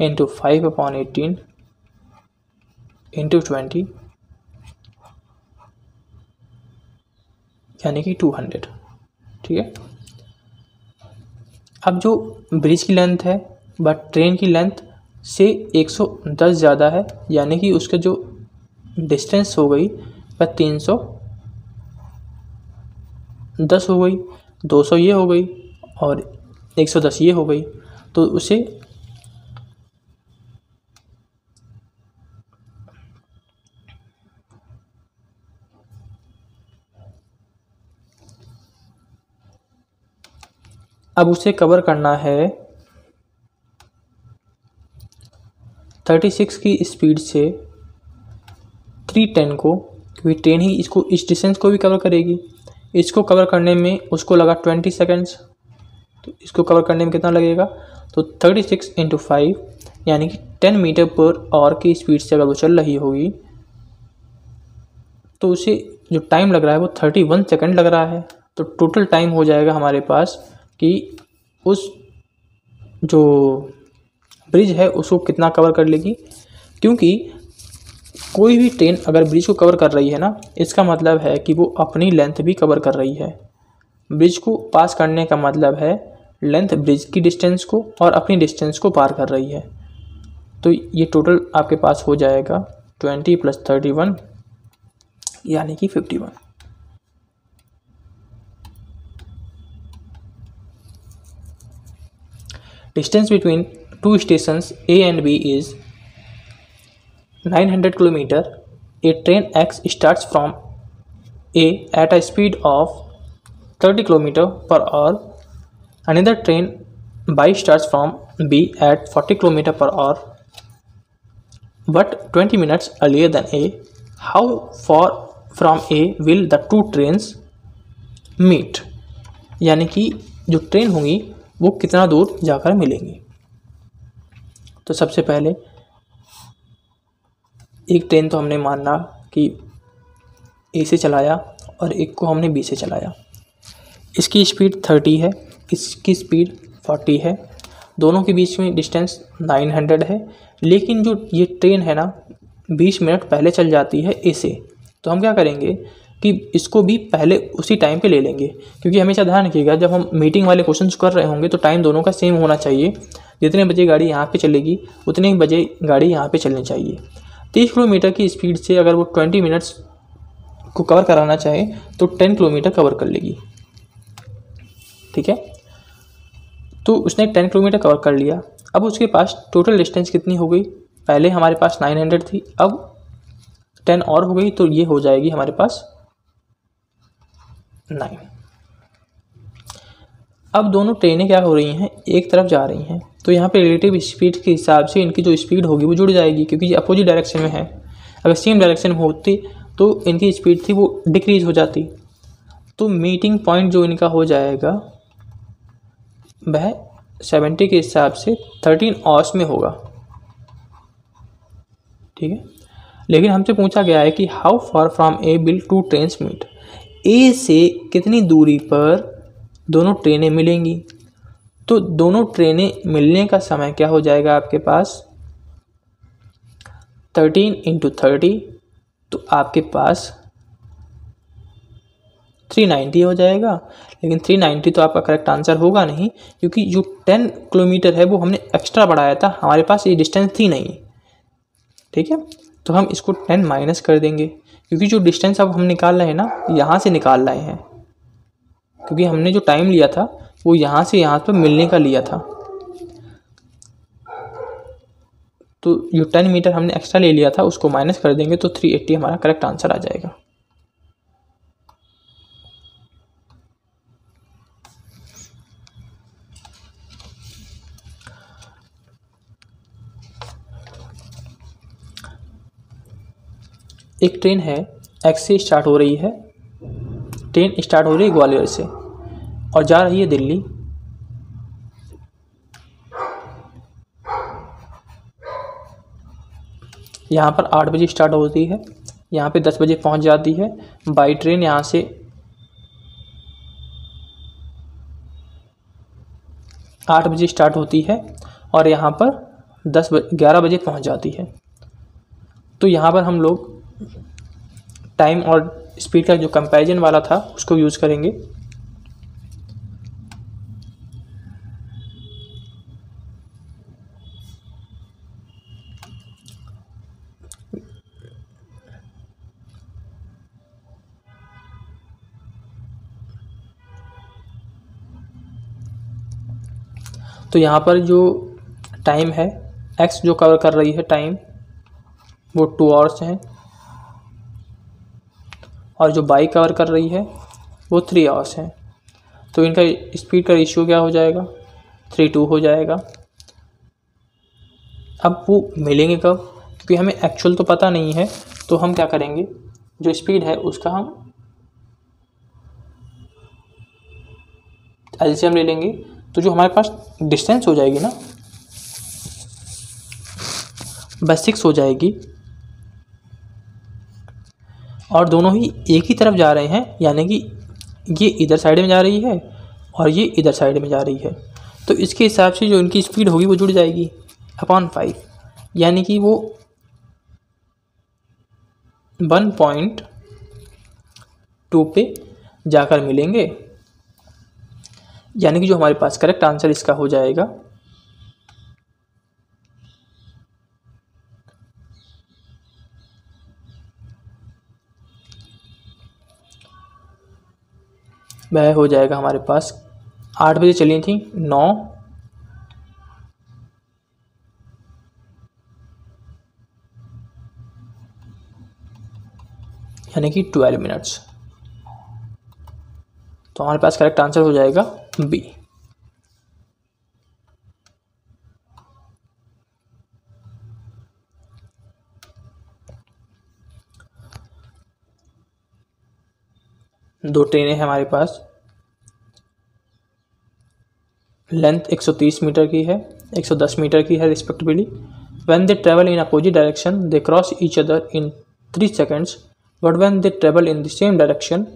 इंटू 5/18 इंटू 20 यानी कि 200। ठीक है। अब जो ब्रिज की लेंथ है बट ट्रेन की लेंथ से 110 ज़्यादा है, यानी कि उसका जो डिस्टेंस हो गई वह 310 हो गई, 200 ये हो गई और 110 ये हो गई। तो उसे अब उसे कवर करना है 36 की स्पीड से 310 को, क्योंकि ट्रेन ही इसको इस डिस्टेंस को भी कवर करेगी। इसको कवर करने में उसको लगा 20 सेकेंड्स, तो इसको कवर करने में कितना लगेगा, तो 36 इंटू 5 यानी कि 10 मीटर पर आवर की स्पीड से अगर वो चल रही होगी तो उसे जो टाइम लग रहा है वो 31 सेकेंड लग रहा है। तो टोटल टाइम हो जाएगा हमारे पास कि उस जो ब्रिज है उसको कितना कवर कर लेगी, क्योंकि कोई भी ट्रेन अगर ब्रिज को कवर कर रही है ना, इसका मतलब है कि वो अपनी लेंथ भी कवर कर रही है। ब्रिज को पास करने का मतलब है लेंथ ब्रिज की डिस्टेंस को और अपनी डिस्टेंस को पार कर रही है। तो ये टोटल आपके पास हो जाएगा 20 + 31 यानी कि 51। Distance between two stations A and B is 900 km. A train X starts from A at a speed of 30 km per hour. Another train Y starts from B at 40 km per hour, but 20 minutes earlier than A. How far from A will the two trains meet? यानी कि जो train होंगी वो कितना दूर जाकर मिलेंगी। तो सबसे पहले एक ट्रेन तो हमने माना कि ए से चलाया और एक को हमने बी से चलाया। इसकी स्पीड 30 है, इसकी स्पीड 40 है, दोनों के बीच में डिस्टेंस 900 है। लेकिन जो ये ट्रेन है ना 20 मिनट पहले चल जाती है ए से, तो हम क्या करेंगे कि इसको भी पहले उसी टाइम पे ले लेंगे, क्योंकि हमेशा ध्यान रखिएगा जब हम मीटिंग वाले क्वेश्चंस कर रहे होंगे तो टाइम दोनों का सेम होना चाहिए। जितने बजे गाड़ी यहाँ पे चलेगी उतने ही बजे गाड़ी यहाँ पे चलनी चाहिए। 30 किलोमीटर की स्पीड से अगर वो 20 मिनट्स को कवर कराना चाहे तो 10 किलोमीटर कवर कर लेगी। ठीक है, तो उसने 10 किलोमीटर कवर कर लिया। अब उसके पास टोटल डिस्टेंस कितनी हो गई, पहले हमारे पास 900 थी, अब 10 और हो गई, तो ये हो जाएगी हमारे पास 9। अब दोनों ट्रेनें क्या हो रही हैं, एक तरफ जा रही हैं, तो यहाँ पे रिलेटिव स्पीड के हिसाब से इनकी जो स्पीड होगी वो जुड़ जाएगी, क्योंकि ये अपोजिट डायरेक्शन में है। अगर सेम डायरेक्शन में होती तो इनकी स्पीड थी वो डिक्रीज हो जाती। तो मीटिंग पॉइंट जो इनका हो जाएगा वह 70 के हिसाब से 13 आवर्स में होगा। ठीक है, लेकिन हमसे पूछा गया है कि how far from A will two trains meet, A से कितनी दूरी पर दोनों ट्रेनें मिलेंगी। तो दोनों ट्रेनें मिलने का समय क्या हो जाएगा आपके पास 13 × 30, तो आपके पास 390 हो जाएगा। लेकिन 390 तो आपका करेक्ट आंसर होगा नहीं, क्योंकि जो 10 किलोमीटर है वो हमने एक्स्ट्रा बढ़ाया था, हमारे पास ये डिस्टेंस थी नहीं। ठीक है, तो हम इसको 10 माइनस कर देंगे, क्योंकि जो डिस्टेंस अब हम निकाल रहे हैं ना यहाँ से निकाल रहे हैं, क्योंकि हमने जो टाइम लिया था वो यहाँ से यहाँ पर मिलने का लिया था। तो जो 10 मीटर हमने एक्स्ट्रा ले लिया था उसको माइनस कर देंगे तो 380 हमारा करेक्ट आंसर आ जाएगा। एक ट्रेन है एक्स से स्टार्ट हो रही है, ट्रेन स्टार्ट हो रही है ग्वालियर से और जा रही है दिल्ली। यहाँ पर 8 बजे स्टार्ट होती है यहाँ पे 10 बजे पहुँच जाती है। बाई ट्रेन यहाँ से 8 बजे स्टार्ट होती है और यहाँ पर 11 बजे पहुँच जाती है। तो यहाँ पर हम लोग टाइम और स्पीड का जो कंपैरिजन वाला था उसको यूज़ करेंगे। तो यहाँ पर जो टाइम है एक्स जो कवर कर रही है टाइम वो 2 आवर्स हैं और जो बाई कवर कर रही है वो 3 आवर्स हैं। तो इनका स्पीड का रेशियो क्या हो जाएगा, 3:2 हो जाएगा। अब वो मिलेंगे कब, क्योंकि हमें एक्चुअल तो पता नहीं है, तो हम क्या करेंगे, जो स्पीड है उसका हम एलसीएम ले लेंगे। तो जो हमारे पास डिस्टेंस हो जाएगी ना बस 6 हो जाएगी और दोनों ही एक ही तरफ जा रहे हैं, यानी कि ये इधर साइड में जा रही है और ये इधर साइड में जा रही है। तो इसके हिसाब से जो इनकी स्पीड होगी वो जुड़ जाएगी अपॉन 5, यानी कि वो 1.2 पे जाकर मिलेंगे। यानी कि जो हमारे पास करेक्ट आंसर इसका हो जाएगा वह हो जाएगा हमारे पास 8 बजे चली थी 9 यानी कि 12 मिनट्स। तो हमारे पास करेक्ट आंसर हो जाएगा बी। दो ट्रेनें हैं हमारे पास, लेंथ 130 मीटर की है, 110 मीटर की है respectively. When they travel in opposite direction they cross each other in 3 seconds, but when they travel in the same direction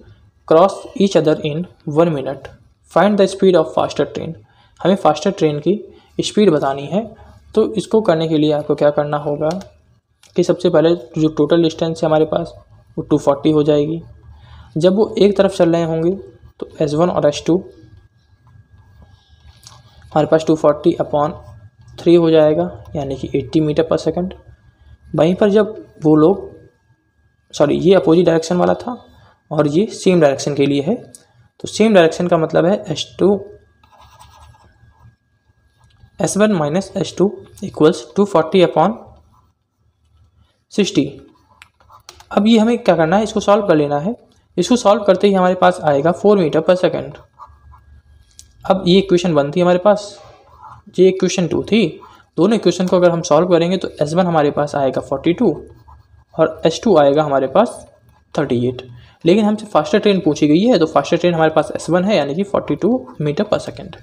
cross each other in 1 minute. Find the speed of faster train. हमें faster train की speed बतानी है। तो इसको करने के लिए आपको क्या करना होगा कि सबसे पहले जो टोटल डिस्टेंस है हमारे पास वो 240 हो जाएगी। जब वो एक तरफ चल रहे होंगे तो S1 और S2 हमारे पास 240 अपॉन 3 हो जाएगा, यानी कि 80 मीटर पर सेकंड। वहीं पर जब वो लोग ये अपोजिट डायरेक्शन वाला था और ये सेम डायरेक्शन के लिए है, तो सेम डायरेक्शन का मतलब है S1 minus S2 equals 240 upon 60। अब ये हमें क्या करना है, इसको सॉल्व कर लेना है। इसको सॉल्व करते ही हमारे पास आएगा 4 मीटर पर सेकंड। अब ये इक्वेशन 1 थी हमारे पास, ये इक्वेशन 2 थी। दोनों इक्वेशन को अगर हम सॉल्व करेंगे तो S1 हमारे पास आएगा 42 और S2 आएगा हमारे पास 38। लेकिन हमसे फास्टर ट्रेन पूछी गई है, तो फास्टर ट्रेन हमारे पास S1 है, यानी कि 42 मीटर पर सेकंड।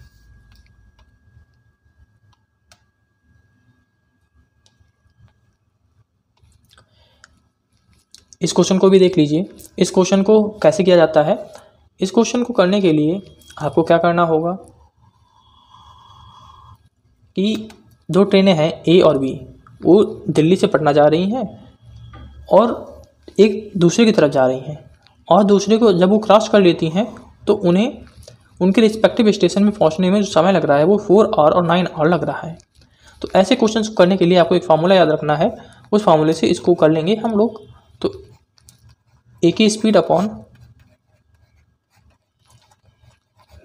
इस क्वेश्चन को भी देख लीजिए। इस क्वेश्चन को कैसे किया जाता है। इस क्वेश्चन को करने के लिए आपको क्या करना होगा कि दो ट्रेनें हैं A और B, वो दिल्ली से पटना जा रही हैं और एक दूसरे की तरफ जा रही हैं, और दूसरे को जब वो क्रॉस कर लेती हैं तो उन्हें उनके रिस्पेक्टिव स्टेशन में पहुंचने में जो समय लग रहा है वो 4 आवर और 9 आवर लग रहा है। तो ऐसे क्वेश्चंस करने के लिए आपको एक फार्मूला याद रखना है। उस फार्मूले से इसको कर लेंगे हम लोग। तो A की स्पीड अपॉन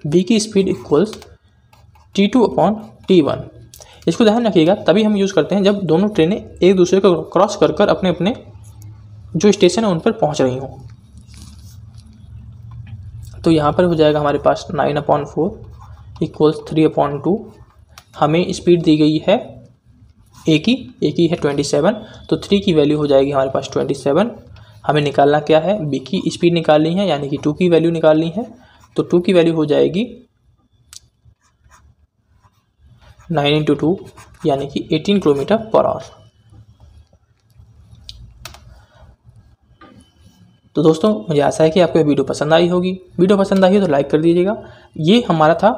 B की speed equals T2 upon T1। इसको ध्यान रखिएगा, तभी हम यूज़ करते हैं जब दोनों ट्रेनें एक दूसरे को क्रॉस कर कर अपने अपने जो स्टेशन है उन पर पहुंच रही हों। तो यहाँ पर हो जाएगा हमारे पास 9/4 इक्वल्स 3/2। हमें स्पीड दी गई है A की है 27, तो 3 की वैल्यू हो जाएगी हमारे पास 27। हमें निकालना क्या है, B की स्पीड निकालनी है, यानी कि 2 की वैल्यू निकालनी है। तो 2 की वैल्यू हो जाएगी 9 × 2 यानी कि 18 किलोमीटर पर आवर। तो दोस्तों मुझे आशा है कि आपको ये वीडियो पसंद आई होगी। वीडियो पसंद आई हो तो लाइक कर दीजिएगा। ये हमारा था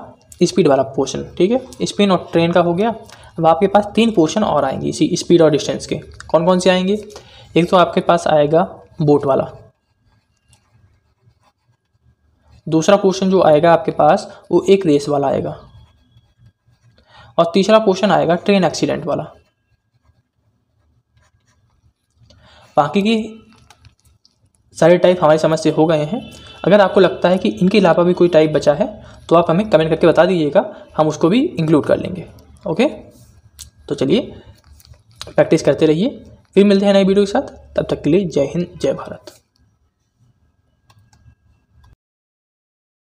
स्पीड वाला पोर्शन, ठीक है। स्पिन और ट्रेन का हो गया। अब आपके पास 3 पोर्शन और आएंगे इसी स्पीड और डिस्टेंस के। कौन कौन से आएंगे? एक तो आपके पास आएगा बोट वाला, दूसरा पोर्शन जो आएगा आपके पास वो एक रेस वाला आएगा, और तीसरा पोर्शन आएगा ट्रेन एक्सीडेंट वाला। बाकी की सारे टाइप हमारी समझ से हो गए हैं। अगर आपको लगता है कि इनके अलावा भी कोई टाइप बचा है तो आप हमें कमेंट करके बता दीजिएगा, हम उसको भी इंक्लूड कर लेंगे। ओके, तो चलिए प्रैक्टिस करते रहिए, फिर मिलते हैं नई वीडियो के साथ। तब तक के लिए जय हिंद, जय भारत।